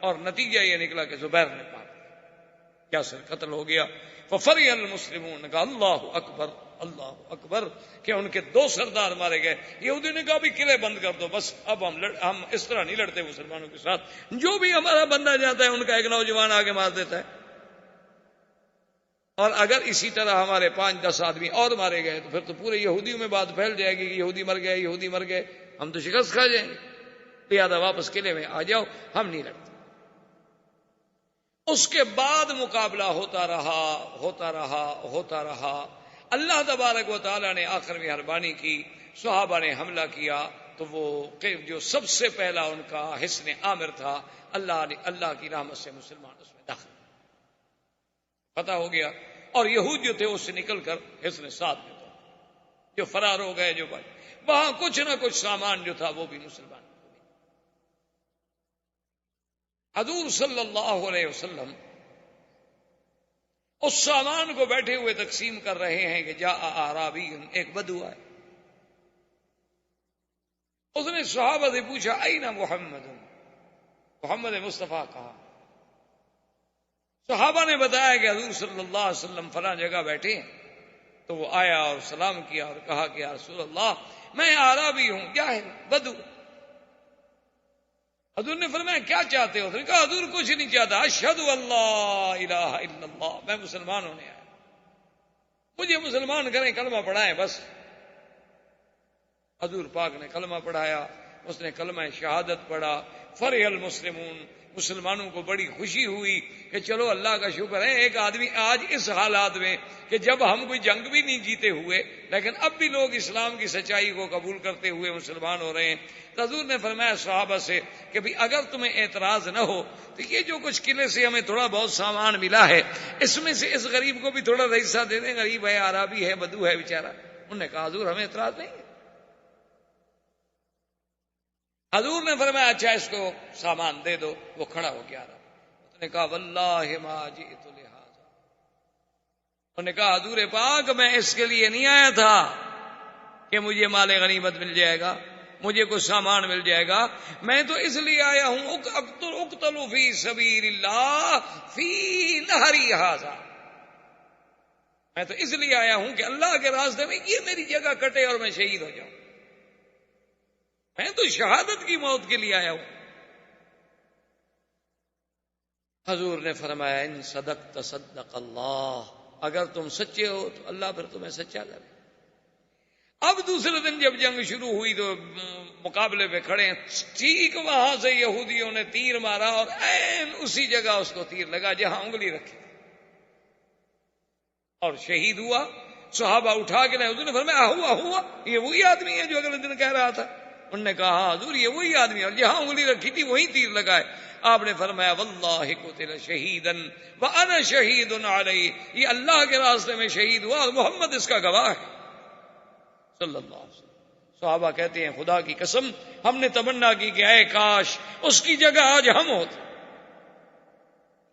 اور نتیجہ یہ نکلا کہ زبیر نے مار دیا، یاسر قتل ہو گیا۔ ففرح المسلمون نے کہا اللہ اکبر اللہ اکبر، کہ ان کے دو سردار مارے گئے۔ یہودی نے کہا بھی قلعے بند کر دو، بس اب ہم اس طرح نہیں لڑتے مسلمانوں کے ساتھ، جو بھی ہمارا بندہ جاتا ہے ان کا ایک نوجوان آگے مار دیتا ہے، اور اگر اسی طرح ہمارے 5-10 آدمی اور مارے گئے تو پھر تو پورے یہودیوں میں بات پھیل جائے گی کہ یہودی مر گئے، یہودی مر گئے، ہم تو شکست کھا جائیں گے، لہذا واپس قلعے میں آ جاؤ، ہم نہیں لڑتے۔ اس کے بعد مقابلہ ہوتا رہا ہوتا رہا ہوتا رہا، اللہ تبارک و تعالیٰ نے آخر میں مہربانی کی، صحابہ نے حملہ کیا، تو وہ جو سب سے پہلا ان کا حصن عامر تھا، اللہ کی رحمت سے مسلمان اس میں داخل فتح ہو گیا، اور یہود جو تھے اس سے نکل کر حصن سعد میں تھے، جو فرار ہو گئے، جو بھائی وہاں کچھ نہ کچھ سامان جو تھا وہ بھی مسلمان۔ حضور صلی اللہ علیہ وسلم اس سامان کو بیٹھے ہوئے تقسیم کر رہے ہیں کہ جاء اعرابی، ایک بدو آئے، اس نے صحابہ سے پوچھا این محمد، محمد مصطفیٰ کہا؟ صحابہ نے بتایا کہ حضور صلی اللہ علیہ وسلم فلاں جگہ بیٹھے ہیں، تو وہ آیا اور سلام کیا اور کہا کہ یا رسول اللہ میں اعرابی ہوں، جاہل بدو۔ حضور نے فرمایا کیا چاہتے ہو؟ اس نے کہا حضور کچھ نہیں چاہتا، اشہد اللہ الہ الا اللہ، میں مسلمان ہونے آیا، مجھے مسلمان کریں، کلمہ پڑھائیں بس۔ حضور پاک نے کلمہ پڑھایا، اس نے کلمہ شہادت پڑھا، فرح المسلمون، مسلمانوں کو بڑی خوشی ہوئی کہ چلو اللہ کا شکر ہے، ایک آدمی آج اس حالات میں کہ جب ہم کوئی جنگ بھی نہیں جیتے ہوئے لیکن اب بھی لوگ اسلام کی سچائی کو قبول کرتے ہوئے مسلمان ہو رہے ہیں۔ تو حضور نے فرمایا صحابہ سے کہ بھی اگر تمہیں اعتراض نہ ہو تو یہ جو کچھ قلعے سے ہمیں تھوڑا بہت سامان ملا ہے، اس میں سے اس غریب کو بھی تھوڑا سا حصہ دے دیں، غریب ہے، عربی ہے، بدو ہے بیچارہ۔ انہوں نے کہا حضور ہمیں اعتراض نہیں ہے۔ حضور نے فرمایا اچھا اس کو سامان دے دو، وہ کھڑا ہو گیا رہا، اس نے کہا واللہ ما جئت لہذا، انہوں نے کہا حضور پاک میں اس کے لیے نہیں آیا تھا کہ مجھے مال غنیمت مل جائے گا، مجھے کچھ سامان مل جائے گا، میں تو اس لیے آیا ہوں اقتل فی سبیل اللہ فی نہری ھذا، میں تو اس لیے آیا ہوں کہ اللہ کے راستے میں یہ میری جگہ کٹے اور میں شہید ہو جاؤں، میں تو شہادت کی موت کے لیے آیا ہوں۔ حضور نے فرمایا ان صدقت صدق اللہ، اگر تم سچے ہو تو اللہ پھر تمہیں سچا کرے۔ اب دوسرے دن جب جنگ شروع ہوئی تو مقابلے پہ کھڑے ہیں، ٹھیک وہاں سے یہودیوں نے تیر مارا اور عین اسی جگہ اس کو تیر لگا جہاں انگلی رکھی اور شہید ہوا۔ صحابہ اٹھا کے لائے، حضور نے فرمایا ہوا یہ وہی آدمی ہے جو اگلے دن کہہ رہا تھا؟ انہوں نے کہا ہاں حضور یہ وہی آدمی ہے، اور جہاں انگلی رکھی تھی وہیں تیر لگائے۔ آپ نے فرمایا واللہ قتل شہیدا وانا شہید علیہ، یہ اللہ کے راستے میں شہید ہوا اور محمد اس کا گواہ ہے صلی اللہ علیہ وسلم۔ صحابہ کہتے ہیں خدا کی قسم ہم نے تمنا کی کہ اے کاش اس کی جگہ آج ہم ہوتے۔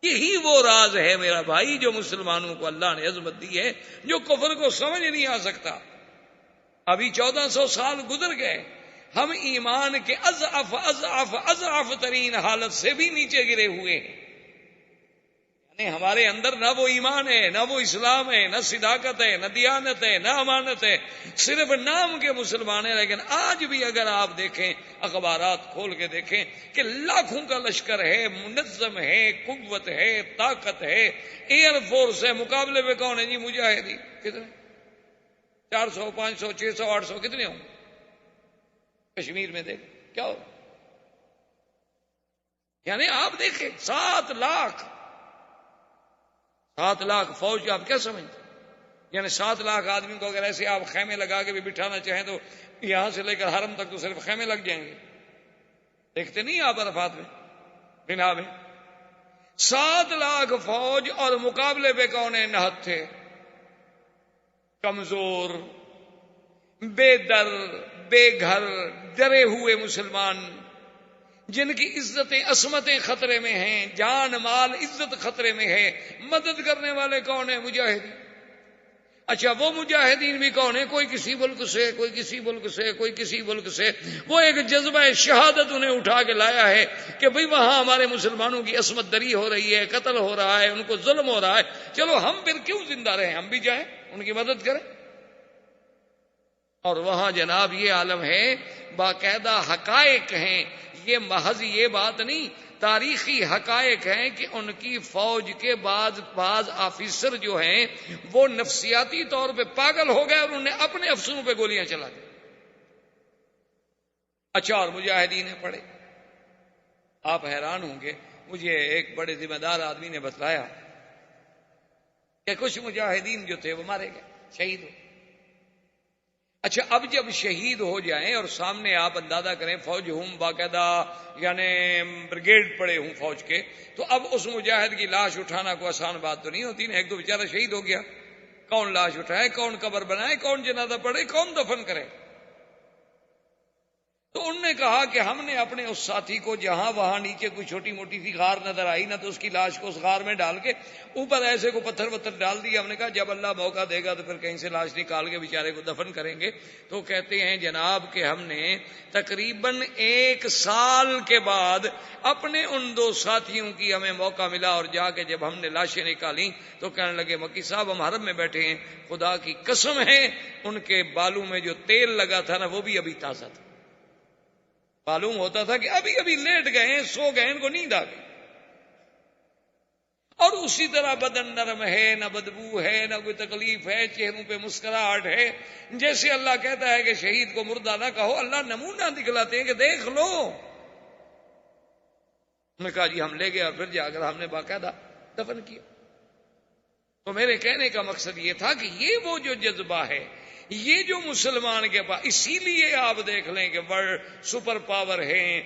یہی وہ راز ہے میرا بھائی جو مسلمانوں کو اللہ نے عظمت دی ہے، جو کفر کو سمجھ نہیں آ سکتا۔ ابھی 1400 سال گزر گئے، ہم ایمان کے اضعف ترین حالت سے بھی نیچے گرے ہوئے ہیں۔ یعنی ہمارے اندر نہ وہ ایمان ہے، نہ وہ اسلام ہے، نہ صداقت ہے، نہ دیانت ہے، نہ امانت ہے، صرف نام کے مسلمان ہیں۔ لیکن آج بھی اگر آپ دیکھیں، اخبارات کھول کے دیکھیں کہ لاکھوں کا لشکر ہے، منظم ہے، قوت ہے، طاقت ہے، ایئر فورس ہے، مقابلے میں کون ہے جی؟ مجاہدین۔ کتنے؟ 400 500 600 800 کتنے ہوں؟ کشمیر میں دیکھ کیا ہو، یعنی آپ دیکھیں 7 لاکھ فوج، آپ کیا سمجھتے؟ یعنی 7 لاکھ آدمی کو اگر ایسے آپ خیمے لگا کے بھی بٹھانا چاہیں تو یہاں سے لے کر حرم تک تو صرف خیمے لگ جائیں گے۔ دیکھتے نہیں آپ عرفات میں بنا میں 7 لاکھ فوج، اور مقابلے پہ کون ہے؟ نہتے، کمزور، بے در، بے گھر، ڈرے ہوئے مسلمان، جن کی عزتیں عصمتیں خطرے میں ہیں، جان مال عزت خطرے میں ہے۔ مدد کرنے والے کون ہیں؟ مجاہدین۔ اچھا وہ مجاہدین بھی کون ہیں؟ کوئی کسی ملک سے، کوئی کسی ملک سے، کوئی کسی ملک سے۔ وہ ایک جذبہ شہادت انہیں اٹھا کے لایا ہے کہ بھئی وہاں ہمارے مسلمانوں کی عصمت دری ہو رہی ہے، قتل ہو رہا ہے، ان کو ظلم ہو رہا ہے، چلو ہم پھر کیوں زندہ رہیں، ہم بھی جائیں ان کی مدد کریں۔ اور وہاں جناب یہ عالم ہے، باقاعدہ حقائق ہیں، یہ محض یہ بات نہیں، تاریخی حقائق ہیں کہ ان کی فوج کے بعض آفیسر جو ہیں وہ نفسیاتی طور پہ پاگل ہو گئے اور انہوں نے اپنے افسروں پہ گولیاں چلا دی۔ اچھا اور مجاہدین پڑے، آپ حیران ہوں گے، مجھے ایک بڑے ذمہ دار آدمی نے بتلایا کہ کچھ مجاہدین جو تھے وہ مارے گئے، شہید ہو۔ اچھا اب جب شہید ہو جائیں اور سامنے آپ اندازہ کریں فوج ہوں باقاعدہ، یعنی بریگیڈ پڑے ہوں فوج کے، تو اب اس مجاہد کی لاش اٹھانا کوئی آسان بات تو نہیں ہوتی نا۔ ایک تو بیچارہ شہید ہو گیا، کون لاش اٹھائے، کون قبر بنائے، کون جنازہ پڑھے، کون دفن کرے؟ تو انہوں نے کہا کہ ہم نے اپنے اس ساتھی کو جہاں وہاں نیچے کوئی چھوٹی موٹی سی غار نظر آئی نہ، تو اس کی لاش کو اس غار میں ڈال کے اوپر ایسے کو پتھر وتھر ڈال دیا۔ ہم نے کہا جب اللہ موقع دے گا تو پھر کہیں سے لاش نکال کے بیچارے کو دفن کریں گے۔ تو کہتے ہیں جناب کہ ہم نے تقریباً 1 سال کے بعد اپنے ان 2 ساتھیوں کی ہمیں موقع ملا، اور جا کے جب ہم نے لاشیں نکالیں تو کہنے لگے مکی صاحب ہم حرم میں بیٹھے ہیں، خدا کی قسم ہے ان کے بالوں میں جو تیل لگا تھا نا وہ بھی ابھی تازہ تھا، معلوم ہوتا تھا کہ ابھی ابھی لیٹ گئے ہیں، سو گئے، ان کو نیند آ گئی۔ اور اسی طرح بدن نرم ہے، نہ بدبو ہے، نہ کوئی تکلیف ہے، چہروں پہ مسکراہٹ ہے۔ جیسے اللہ کہتا ہے کہ شہید کو مردہ نہ کہو، اللہ نمونہ دکھلاتے ہیں کہ دیکھ لو۔ میں کہا جی ہم لے گئے اور پھر جا کر ہم نے باقاعدہ دفن کیا۔ تو میرے کہنے کا مقصد یہ تھا کہ یہ وہ جو جذبہ ہے، یہ جو مسلمان کے پاس، اسی لیے آپ دیکھ لیں کہ سپر پاور ہیں،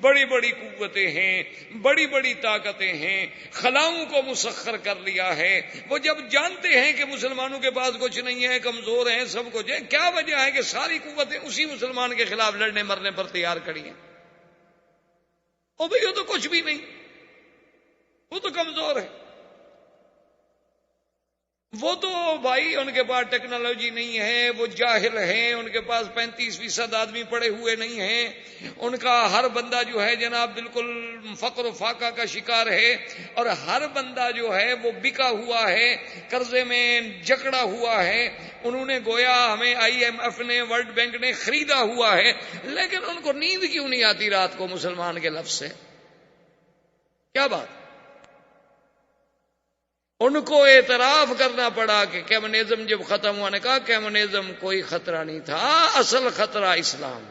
بڑی بڑی قوتیں ہیں، بڑی بڑی طاقتیں ہیں، خلاؤں کو مسخر کر لیا ہے۔ وہ جب جانتے ہیں کہ مسلمانوں کے پاس کچھ نہیں ہے، کمزور ہیں، سب کچھ ہے، کیا وجہ ہے کہ ساری قوتیں اسی مسلمان کے خلاف لڑنے مرنے پر تیار کھڑی ہیں؟ او بھئی وہ تو کچھ بھی نہیں، وہ تو کمزور ہے، وہ تو بھائی ان کے پاس ٹیکنالوجی نہیں ہے، وہ جاہل ہیں، ان کے پاس 35% آدمی پڑے ہوئے نہیں ہیں، ان کا ہر بندہ جو ہے جناب بالکل فقر و فاقہ کا شکار ہے، اور ہر بندہ جو ہے وہ بکا ہوا ہے، قرضے میں جکڑا ہوا ہے۔ انہوں نے گویا ہمیں IMF نے، ورلڈ بینک نے خریدا ہوا ہے، لیکن ان کو نیند کیوں نہیں آتی رات کو مسلمان کے لفظ سے؟ کیا بات؟ ان کو اعتراف کرنا پڑا کہ کمیونزم جب ختم ہوا، نے کہا کمیونزم کوئی خطرہ نہیں تھا، اصل خطرہ اسلام۔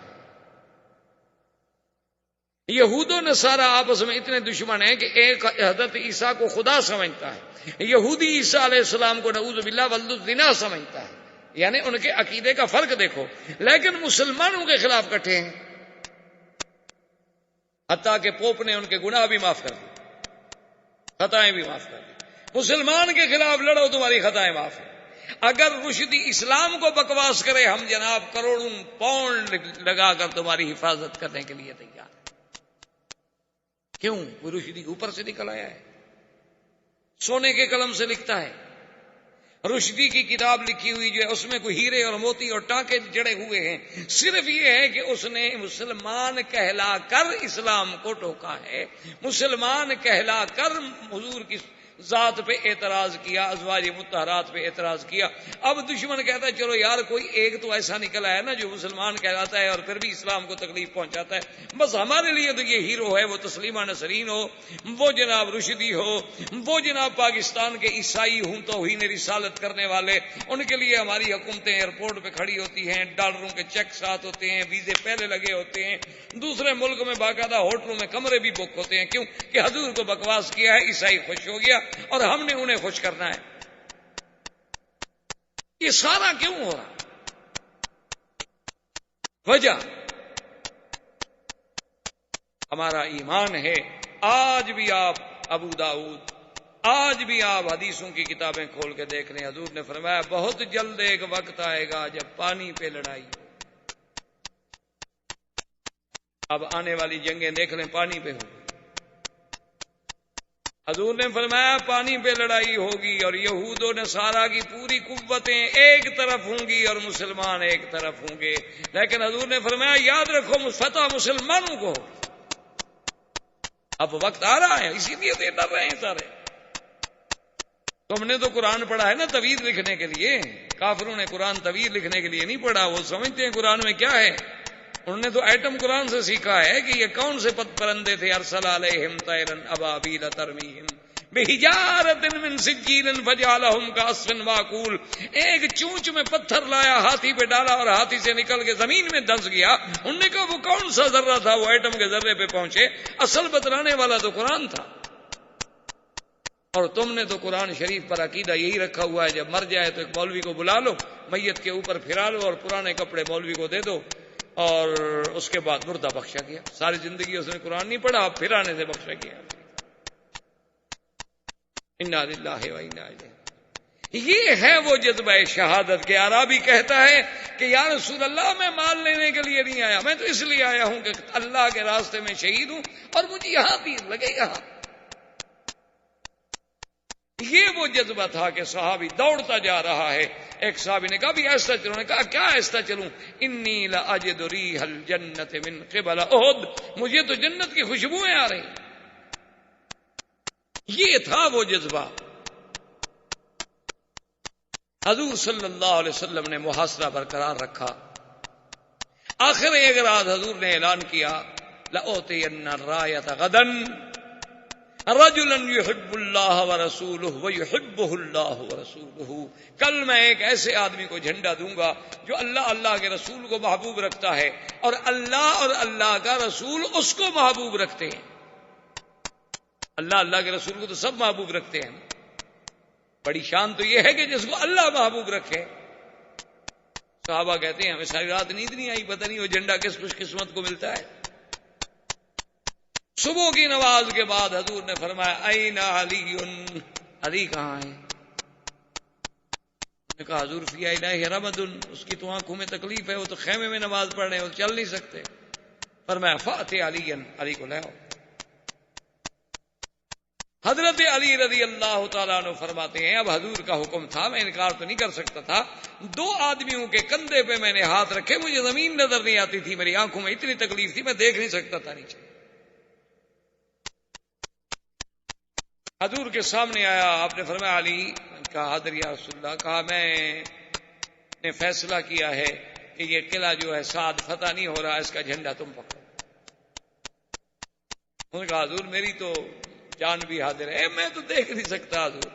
یہود و نصارہ آپس میں اتنے دشمن ہیں کہ ایک حضرت عیسیٰ کو خدا سمجھتا ہے، یہودی عیسیٰ علیہ السلام کو نعوذ باللہ ولد الزنا سمجھتا ہے، یعنی ان کے عقیدے کا فرق دیکھو، لیکن مسلمانوں کے خلاف کٹھے ہیں، حتیٰ کہ پوپ نے ان کے گناہ بھی معاف کر دی، خطائیں بھی معاف کر دی۔ مسلمان کے خلاف لڑو، تمہاری خطائیں معاف ہیں۔ اگر رشدی اسلام کو بکواس کرے، ہم جناب کروڑوں پاؤنڈ لگا کر تمہاری حفاظت کرنے کے لیے تیار ہیں۔ کیوں؟ وہ رشدی اوپر سے نکل آیا ہے، سونے کے قلم سے لکھتا ہے۔ رشدی کی کتاب لکھی ہوئی جو ہے اس میں کوئی ہیرے اور موتی اور ٹانکے جڑے ہوئے ہیں، صرف یہ ہے کہ اس نے مسلمان کہلا کر اسلام کو ٹوکا ہے، مسلمان کہلا کر حضور کی ذات پہ اعتراض کیا، ازواج مطہرات پہ اعتراض کیا۔ اب دشمن کہتا ہے چلو یار کوئی ایک تو ایسا نکل آیا نا جو مسلمان کہلاتا ہے اور پھر بھی اسلام کو تکلیف پہنچاتا ہے، بس ہمارے لیے تو یہ ہیرو ہے، وہ تسلیمہ نسرین ہو، وہ جناب رشدی ہو، وہ جناب پاکستان کے عیسائی ہوں توہین رسالت کرنے والے، ان کے لیے ہماری حکومتیں ایئرپورٹ پہ کھڑی ہوتی ہیں، ڈالروں کے چیک ساتھ ہوتے ہیں، ویزے پہلے لگے ہوتے ہیں، دوسرے ملک میں باقاعدہ ہوٹلوں میں کمرے بھی بک ہوتے ہیں۔ کیوں؟ کہ حضور کو بکواس کیا ہے، عیسائی خوش ہو گیا اور ہم نے انہیں خوش کرنا ہے۔ یہ سارا کیوں ہو رہا؟ وجہ ہمارا ایمان ہے۔ آج بھی آپ ابو داؤد، آج بھی آپ حدیثوں کی کتابیں کھول کے دیکھ لیں، حضور نے فرمایا بہت جلد ایک وقت آئے گا جب پانی پہ لڑائی ہو۔ اب آنے والی جنگیں دیکھ لیں، پانی پہ ہو۔ حضور نے فرمایا پانی پہ لڑائی ہوگی اور یہود و نصارہ کی پوری قوتیں ایک طرف ہوں گی اور مسلمان ایک طرف ہوں گے، لیکن حضور نے فرمایا یاد رکھو فتح مسلمانوں کو۔ اب وقت آ رہا ہے، اسی لیے تو ڈر رہے ہیں سارے۔ تم نے تو قرآن پڑھا ہے نا طویل لکھنے کے لیے، کافروں نے قرآن طویل لکھنے کے لیے نہیں پڑھا، وہ سمجھتے ہیں قرآن میں کیا ہے، انہوں نے تو ایٹم قرآن سے سیکھا ہے کہ یہ کون سے پرندے تھے، ارسل علیہم طیرا ابابیل ترمیہم بحجارۃ من سجیل فجعلہم کعصف ماکول۔ ایک چونچ میں پتھر لایا، ہاتھی پہ ڈالا اور ہاتھی سے نکل کے زمین میں دھنس گیا۔ انہوں نے کہا وہ کون سا ذرہ تھا، وہ ایٹم کے ذرے پہ پہنچے، اصل بتلانے والا تو قرآن تھا۔ اور تم نے تو قرآن شریف پر عقیدہ یہی رکھا ہوا ہے جب مر جائے تو ایک مولوی کو بلا لو، میت کے اوپر پھرا لو اور پرانے کپڑے مولوی کو دے دو، اور اس کے بعد مردہ بخشا گیا۔ ساری زندگی اس نے قرآن نہیں پڑھا، پھرانے سے بخشا گیا۔ انا للہ و انا الیہ۔ یہ ہے وہ جذبہ شہادت کے۔ عربی کہتا ہے کہ یا رسول اللہ میں مال لینے کے لیے نہیں آیا، میں تو اس لیے آیا ہوں کہ اللہ کے راستے میں شہید ہوں اور مجھے یہاں تیر لگے یہاں۔ یہ وہ جذبہ تھا کہ صحابی دوڑتا جا رہا ہے۔ ایک صحابی نے کہا بھی ایسا چلوں، نے کہا کیا ایسا چلوں، انی لاجد ریح الجنت من قبل احد، مجھے تو جنت کی خوشبوئیں آ رہی۔ یہ تھا وہ جذبہ۔ حضور صلی اللہ علیہ وسلم نے محاصرہ برقرار رکھا۔ آخر ایک رات حضور نے اعلان کیا لأوتین الرایۃ غدا رجلا یحب اللہ ورسولہ ویحبہ اللہ ورسولہ، کل میں ایک ایسے آدمی کو جھنڈا دوں گا جو اللہ کے رسول کو محبوب رکھتا ہے اور اللہ کا رسول اس کو محبوب رکھتے ہیں۔ اللہ کے رسول کو تو سب محبوب رکھتے ہیں، بڑی شان تو یہ ہے کہ جس کو اللہ محبوب رکھے۔ صحابہ کہتے ہیں ہمیں ساری رات نیند نہیں آئی، پتہ نہیں وہ جھنڈا کس خوش قسمت کو ملتا ہے۔ صبح کی نماز کے بعد حضور نے فرمایا این علی، علی کہاں ہے؟ نے کہا حضور فی عینیہ رمد، اس کی تو آنکھوں میں تکلیف ہے، وہ تو خیمے میں نماز پڑھ رہے ہیں، وہ چل نہیں سکتے۔ فرمایا فأت علی، علی کو لے آؤ۔ حضرت علی رضی اللہ تعالیٰ عنہ فرماتے ہیں اب حضور کا حکم تھا، میں انکار تو نہیں کر سکتا تھا، دو آدمیوں کے کندھے پہ میں نے ہاتھ رکھے، مجھے زمین نظر نہیں آتی تھی، میری آنکھوں میں اتنی تکلیف تھی میں دیکھ نہیں سکتا تھا نیچے۔ حضور کے سامنے آیا، آپ نے فرمایا علی، کہا حاضر یا رسول اللہ، کہا میں نے فیصلہ کیا ہے کہ یہ قلعہ جو ہے سعد فتح نہیں ہو رہا، اس کا جھنڈا تم پکڑو۔ انہوں نے کہا حضور میری تو جان بھی حاضر ہے، میں تو دیکھ نہیں سکتا حضور۔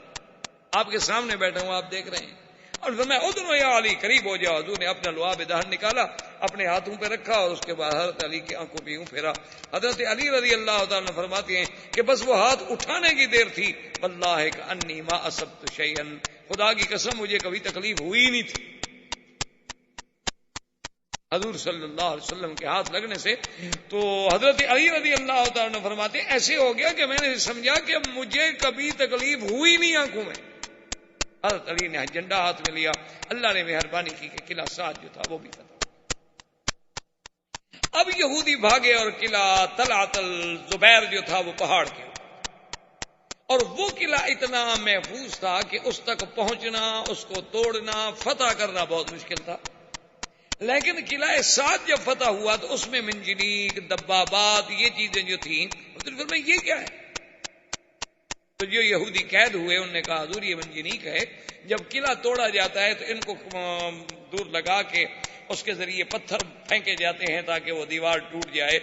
آپ کے سامنے بیٹھا ہوں، آپ دیکھ رہے ہیں. اور فرمایا ادنو یا علی، قریب ہو جاؤ. حضور نے اپنا لعاب دہن نکالا، اپنے ہاتھوں پہ رکھا اور اس کے بعد حضرت علی کی آنکھوں پہ یوں پھیرا. حضرت علی رضی اللہ تعالیٰ عنہ فرماتے ہیں کہ بس وہ ہاتھ اٹھانے کی دیر تھی، واللہ کانی ما اصبت شیئا، خدا کی قسم مجھے کبھی تکلیف ہوئی نہیں تھی. حضور صلی اللہ علیہ وسلم کے ہاتھ لگنے سے تو حضرت علی رضی اللہ تعالیٰ عنہ فرماتے ہیں ایسے ہو گیا کہ میں نے سمجھا کہ مجھے کبھی تکلیف ہوئی نہیں آنکھوں میں. حضرت علی نے جھنڈا ہاتھ میں لیا، اللہ نے مہربانی کی کہ قلعہ سعد جو تھا وہ بھی فتح. اب یہودی بھاگے اور قلعہ طلعت الزبیر جو تھا وہ پہاڑ کے، اور وہ قلعہ اتنا محفوظ تھا کہ اس تک پہنچنا، اس کو توڑنا، فتح کرنا بہت مشکل تھا. لیکن قلعہ سعد جب فتح ہوا تو اس میں منجنیق، دبابات، یہ چیزیں جو تھیں، پھر یہ کیا ہے؟ تو جو یہودی قید ہوئے انہوں نے کہا حضور یہ منجنیق ہے، جب قلعہ توڑا جاتا ہے تو ان کو دور لگا کے اس کے ذریعے پتھر پھینکے جاتے ہیں تاکہ وہ دیوار ٹوٹ جائے.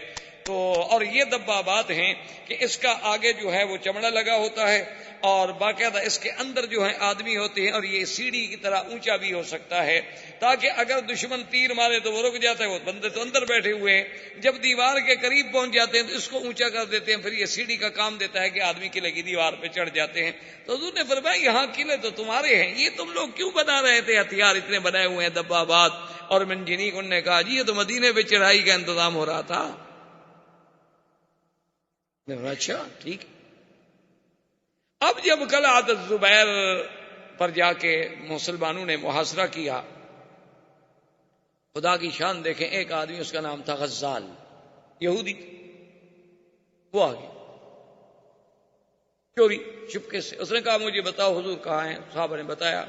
تو اور یہ دبابات ہیں کہ اس کا آگے جو ہے وہ چمڑا لگا ہوتا ہے اور باقاعدہ اس کے اندر جو ہے آدمی ہوتے ہیں، اور یہ سیڑھی کی طرح اونچا بھی ہو سکتا ہے تاکہ اگر دشمن تیر مارے تو وہ رک جاتا ہے. وہ بندے تو اندر بیٹھے ہوئے ہیں، جب دیوار کے قریب پہنچ جاتے ہیں تو اس کو اونچا کر دیتے ہیں، پھر یہ سیڑھی کا کام دیتا ہے کہ آدمی قلعے کی دیوار پہ چڑھ جاتے ہیں. تو حضور نے فرمایا یہاں قلعے تو تمہارے ہیں، یہ تم لوگ کیوں بنا رہے تھے؟ ہتھیار اتنے بنائے ہوئے ہیں، دبابات اور منجنیق. انہوں نے کہا جی یہ تو مدینے پہ چڑھائی کا انتظام ہو رہا تھا. اچھا ٹھیک. اب جب قلعہ الزبیر پر جا کے مسلمانوں نے محاصرہ کیا، خدا کی شان دیکھیں، ایک آدمی اس کا نام تھا غزال، یہودی، وہ آ گیا چوری چپکے سے. اس نے کہا مجھے بتاؤ حضور کہاں ہیں؟ صحابہ نے بتایا.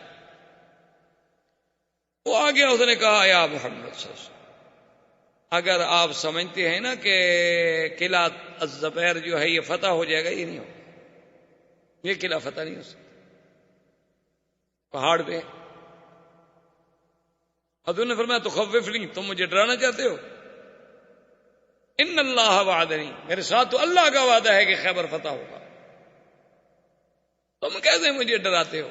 وہ آ گیا، اس نے کہا یا محمد صلی اللہ علیہ وسلم، اگر آپ سمجھتے ہیں نا کہ قلعہ الزبیر جو ہے یہ فتح ہو جائے گا، یہ نہیں ہوگا، یہ قلعہ فتح نہیں ہو سکتا، پہاڑ پہ. حضور نے فرمایا تخوفنی، تم مجھے ڈرانا چاہتے ہو؟ ان اللہ وعدنی، میرے ساتھ تو اللہ کا وعدہ ہے کہ خیبر فتح ہوگا، تم کیسے مجھے ڈراتے ہو؟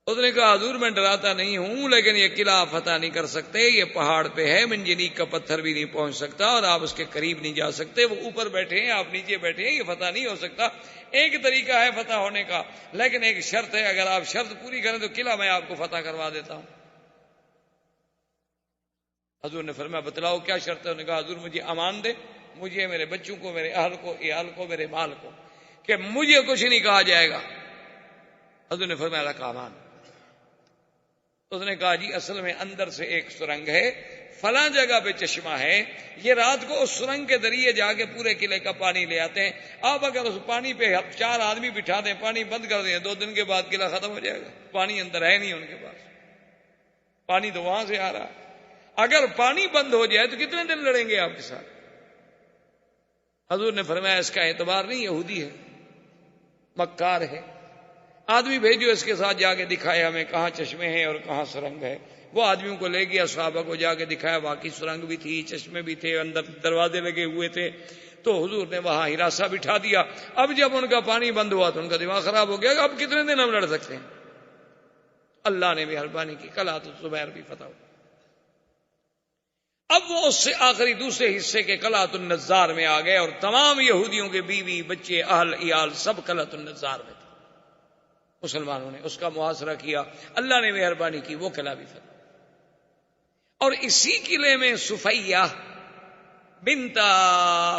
اس نے کہا حضور میں ڈراتا نہیں ہوں، لیکن یہ قلعہ فتح نہیں کر سکتے، یہ پہاڑ پہ ہے، منجنیق کا پتھر بھی نہیں پہنچ سکتا اور آپ اس کے قریب نہیں جا سکتے. وہ اوپر بیٹھے ہیں، آپ نیچے بیٹھے ہیں، یہ فتح نہیں ہو سکتا. ایک طریقہ ہے فتح ہونے کا، لیکن ایک شرط ہے، اگر آپ شرط پوری کریں تو قلعہ میں آپ کو فتح کروا دیتا ہوں. حضور نے فرمایا بتلاؤ کیا شرط ہے؟ انہوں نے کہا حضور مجھے امان دے، مجھے، میرے بچوں کو، میرے اہل کو، عیال کو، میرے مال کو، کہ مجھے کچھ نہیں کہا جائے گا. حضور نے فرمایا اللہ کا امان. اس نے کہا جی اصل میں اندر سے ایک سرنگ ہے، فلاں جگہ پہ چشمہ ہے، یہ رات کو اس سرنگ کے ذریعے جا کے پورے قلعے کا پانی لے آتے ہیں. آپ اگر اس پانی پہ 4 آدمی بٹھا دیں، پانی بند کر دیں، 2 دن کے بعد قلعہ ختم ہو جائے گا. پانی اندر ہے نہیں ان کے پاس، پانی تو وہاں سے آ رہا. اگر پانی بند ہو جائے تو کتنے دن لڑیں گے آپ کے ساتھ؟ حضور نے فرمایا اس کا اعتبار نہیں، یہودی ہے، مکار ہے، آدمی بھیجو اس کے ساتھ جا کے دکھائے ہمیں کہاں چشمے ہیں اور کہاں سرنگ ہے. وہ آدمیوں کو لے گیا، صحابہ کو جا کے دکھایا، واقعی سرنگ بھی تھی، چشمے بھی تھے، اندر دروازے لگے ہوئے تھے. تو حضور نے وہاں ہراساں بٹھا دیا. اب جب ان کا پانی بند ہوا تو ان کا دماغ خراب ہو گیا کہ اب کتنے دن ہم لڑ سکتے ہیں. اللہ نے مہربانی کی، قلعہ الزبیر بھی فتح ہو. اب وہ اس سے آخری دوسرے حصے کے قلعہ النزار میں آ گئے اور تمام یہودیوں کے بیوی بچے اہل عیال سب قلعہ النزار میں تھے. مسلمانوں نے اس کا محاصرہ کیا، اللہ نے مہربانی کی، وہ قلعہ بھی فتح. اور اسی قلعے میں صفیہ بنت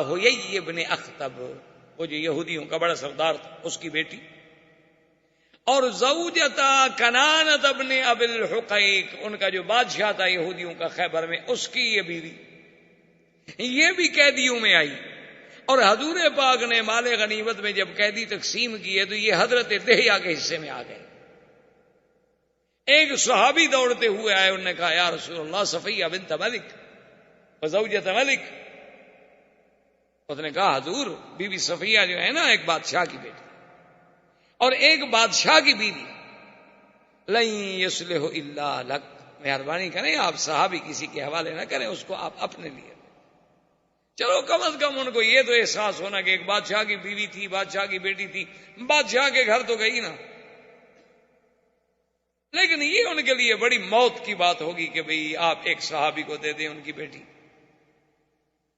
حیی بن اخطب، وہ جو یہودیوں کا بڑا سردار تھا، اس کی بیٹی، اور زوجتا کنانۃ ابن ابی الحقیق، ان کا جو بادشاہ تھا یہودیوں کا خیبر میں، اس کی یہ بیوی، یہ بھی قیدیوں میں آئی. اور حضور پاک نے مال غنیمت میں جب قیدی تقسیم کیے تو یہ حضرت دہیہ کے حصے میں آ گئے. ایک صحابی دوڑتے ہوئے آئے، انہوں نے کہا یا رسول اللہ صفیہ بنت ملک وزوجۃ ملک. اس نے کہا حضور بی بی صفیہ جو ہے نا ایک بادشاہ کی بیٹی اور ایک بادشاہ کی بیوی، لن یصلح الا لک، مہربانی کریں آپ صحابی کسی کے حوالے نہ کریں، اس کو آپ اپنے لیے. چلو کم از کم ان کو یہ تو احساس ہونا کہ ایک بادشاہ کی بیوی تھی، بادشاہ کی بیٹی تھی، بادشاہ کے گھر تو گئی نا. لیکن یہ ان کے لیے بڑی موت کی بات ہوگی کہ بھئی آپ ایک صحابی کو دے دیں ان کی بیٹی.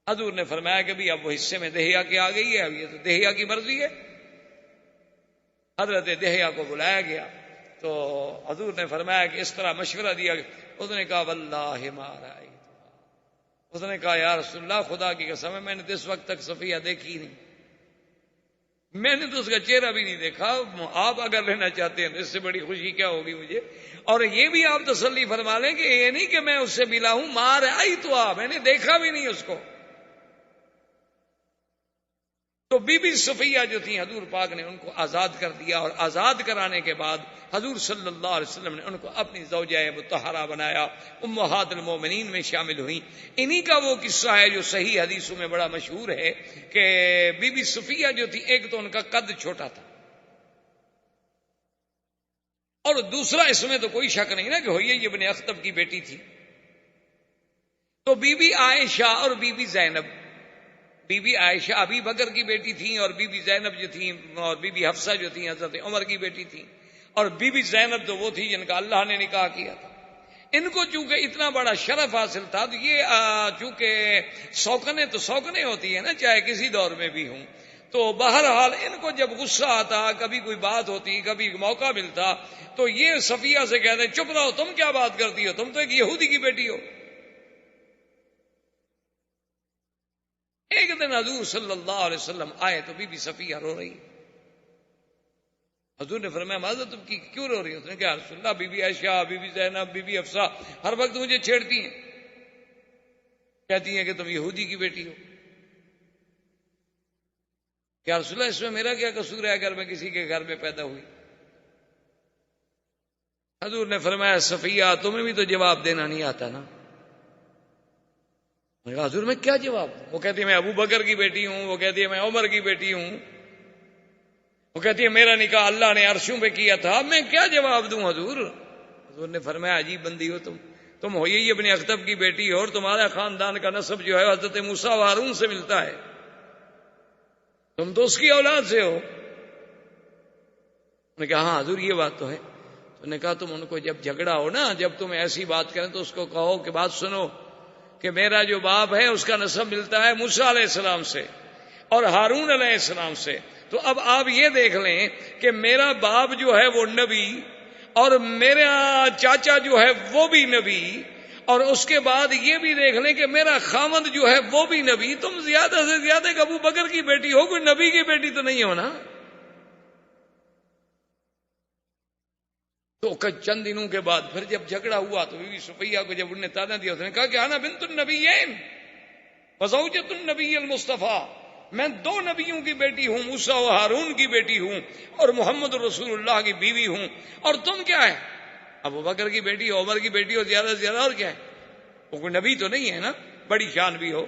حضور نے فرمایا کہ بھئی اب وہ حصے میں دہیا کی آ گئی ہے، اب یہ تو دہیا کی مرضی ہے. حضرت دہیا کو بلایا گیا تو حضور نے فرمایا کہ اس طرح مشورہ دیا. اس نے کہا واللہ ما رأیت. اس نے کہا یا رسول اللہ خدا کی قسم ہے میں نے تو اس وقت تک صفیہ دیکھی نہیں، میں نے تو اس کا چہرہ بھی نہیں دیکھا. آپ اگر لینا چاہتے ہیں تو اس سے بڑی خوشی کیا ہوگی مجھے. اور یہ بھی آپ تسلی فرما لیں کہ یہ نہیں کہ میں اس سے ملا ہوں، مار آئی تو میں نے دیکھا بھی نہیں اس کو. تو بی بی صفیہ جو تھیں حضور پاک نے ان کو آزاد کر دیا، اور آزاد کرانے کے بعد حضور صلی اللہ علیہ وسلم نے ان کو اپنی زوجہ مطہرہ بنایا، امہات المومنین میں شامل ہوئیں. انہی کا وہ قصہ ہے جو صحیح حدیثوں میں بڑا مشہور ہے کہ بی بی صفیہ جو تھی ایک تو ان کا قد چھوٹا تھا، اور دوسرا اس میں تو کوئی شک نہیں نا کہ ہوئی ابن اخطب کی بیٹی تھی. تو بی بی عائشہ اور بی بی زینب، بی بی عائشہ ابی بکر کی بیٹی تھیں، اور بی بی زینب جو تھیں اور بی بی حفصہ جو تھیں حضرت عمر کی بیٹی تھیں، اور بی بی زینب تو وہ تھی جن کا اللہ نے نکاح کیا تھا. ان کو چونکہ اتنا بڑا شرف حاصل تھا تو یہ چونکہ سوکنے تو سوکنے ہوتی ہے نا چاہے کسی دور میں بھی ہوں، تو بہرحال ان کو جب غصہ آتا، کبھی کوئی بات ہوتی، کبھی موقع ملتا تو یہ صفیہ سے کہتے چپ رہو، تم کیا بات کرتی ہو، تم تو ایک یہودی کی بیٹی ہو. ایک دن حضور صلی اللہ علیہ وسلم آئے تو بی بی صفیہ رو رہی. حضور نے فرمایا ماذا تم کی کیوں رو رہی ہو؟ اس نے کہا رسول Allah Bibi Aisha, Bibi Zainab, Bibi Hafsa ہر وقت مجھے چھیڑتی ہیں، کہتی ہیں کہ تم یہودی کی بیٹی ہو. کیا رسول اللہ اس میں میرا کیا قصور ہے اگر میں کسی کے گھر میں پیدا ہوئی؟ حضور نے فرمایا صفیہ تمہیں بھی تو جواب دینا نہیں آتا نا. میں کہا حضور میں کیا جواب دوں؟ وہ کہتی ہے میں ابو بکر کی بیٹی ہوں، وہ کہتی ہے میں عمر کی بیٹی ہوں، وہ کہتی ہے میرا نکاح اللہ نے عرشوں پہ کیا تھا، میں کیا جواب دوں حضور؟ حضور نے فرمایا عجیب بندی ہو تم ہو یہی ابن اخطب کی بیٹی ہو، اور تمہارا خاندان کا نسب جو ہے حضرت موسیٰ و ہارون سے ملتا ہے، تم تو اس کی اولاد سے ہو. نے کہا ہاں حضور یہ بات تو ہے. تو نے کہا تم ان کو جب جھگڑا ہو نا، جب تم ایسی بات کریں تو اس کو کہو کہ بات سنو کہ میرا جو باپ ہے اس کا نسب ملتا ہے موسیٰ علیہ السلام سے اور ہارون علیہ السلام سے. تو اب آپ یہ دیکھ لیں کہ میرا باپ جو ہے وہ نبی، اور میرا چاچا جو ہے وہ بھی نبی، اور اس کے بعد یہ بھی دیکھ لیں کہ میرا خامد جو ہے وہ بھی نبی. تم زیادہ سے زیادہ ایک ابو بکر کی بیٹی ہو، کوئی نبی کی بیٹی تو نہیں ہو نا. تو چند دنوں کے بعد پھر جب جھگڑا ہوا تو بی بی صفیہ کو جب انہوں نے تانا دیا، اس نے کہا کہ انا بنت النبیین وزوجۃ النبی المصطفیٰ، میں دو نبیوں کی بیٹی ہوں، موسیٰ و ہارون کی بیٹی ہوں اور محمد رسول اللہ کی بیوی ہوں، اور تم کیا ہے؟ ابو بکر کی بیٹی ہو، عمر کی بیٹی ہو، زیادہ سے زیادہ اور کیا ہے؟ وہ کوئی نبی تو نہیں ہے نا، بڑی شان بھی ہو.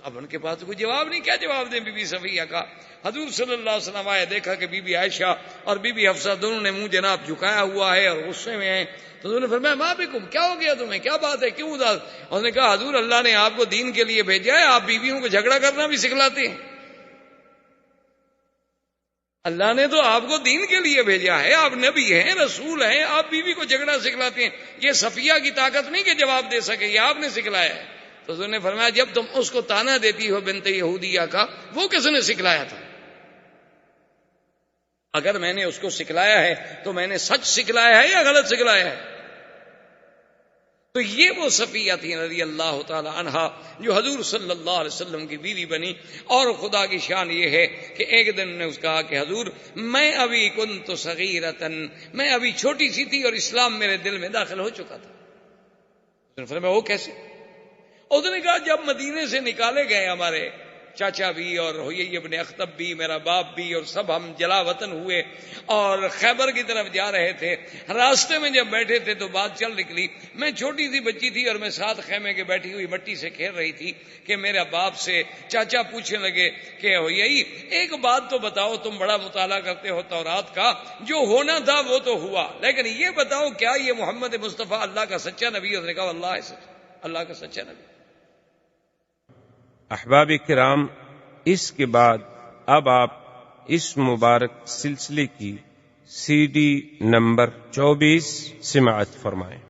اب ان کے پاس کوئی جواب نہیں، کیا جواب دیں بی بی صفیہ کا. حضور صلی اللہ علیہ وسلم آئے، دیکھا کہ بی بی عائشہ اور بی بی حفصہ دونوں نے منہ جناب جھکایا ہوا ہے اور غصے میں ہیں. تو انہوں نے فرمایا ما بکم، کیا ہو گیا تمہیں، کیا بات ہے، کیوں اداس؟ اس نے کہا حضور اللہ نے آپ کو دین کے لیے بھیجا ہے، آپ بیویوں کو جھگڑا کرنا بھی سکھلاتے ہیں. اللہ نے تو آپ کو دین کے لیے بھیجا ہے، آپ نبی ہیں، رسول ہیں، آپ بیوی کو جھگڑا سکھلاتے ہیں. یہ صفیہ کی طاقت نہیں کہ جواب دے سکے، یہ آپ نے سکھلایا ہے. تو انہوں نے فرمایا جب تم اس کو تانا دیتی ہو بنت یہودیہ کا، وہ کس نے سکھلایا تھا؟ اگر میں نے اس کو سکھلایا ہے تو میں نے سچ سکھلایا ہے یا غلط سکھلایا ہے؟ تو یہ وہ صفیہ تھی رضی اللہ تعالی عنہا جو حضور صلی اللہ علیہ وسلم کی بیوی بنی. اور خدا کی شان یہ ہے کہ ایک دن نے اس کہا کہ حضور میں ابھی کنت صغیرتن، میں ابھی چھوٹی سی تھی اور اسلام میرے دل میں داخل ہو چکا تھا. اس نے فرمایا وہ کیسے؟ اس نے کہا جب مدینے سے نکالے گئے ہمارے چاچا بھی اور ہوئی ابن اخطب بھی، میرا باپ بھی، اور سب ہم جلا وطن ہوئے اور خیبر کی طرف جا رہے تھے، راستے میں جب بیٹھے تھے تو بات چل نکلی. میں چھوٹی سی بچی تھی اور میں ساتھ خیمے کے بیٹھی ہوئی مٹی سے کھیل رہی تھی کہ میرا باپ سے چاچا پوچھنے لگے کہ ہوئی ایک بات تو بتاؤ، تم بڑا مطالعہ کرتے ہو تورات کا، جو ہونا تھا وہ تو ہوا، لیکن یہ بتاؤ کیا یہ محمد مصطفیٰ اللہ کا سچا نبی؟ اس نے کہا اللہ ہے سچ، اللہ کا سچا نبی. احباب کرام، اس کے بعد اب آپ اس مبارک سلسلے کی CD نمبر 24 سماعت فرمائیں۔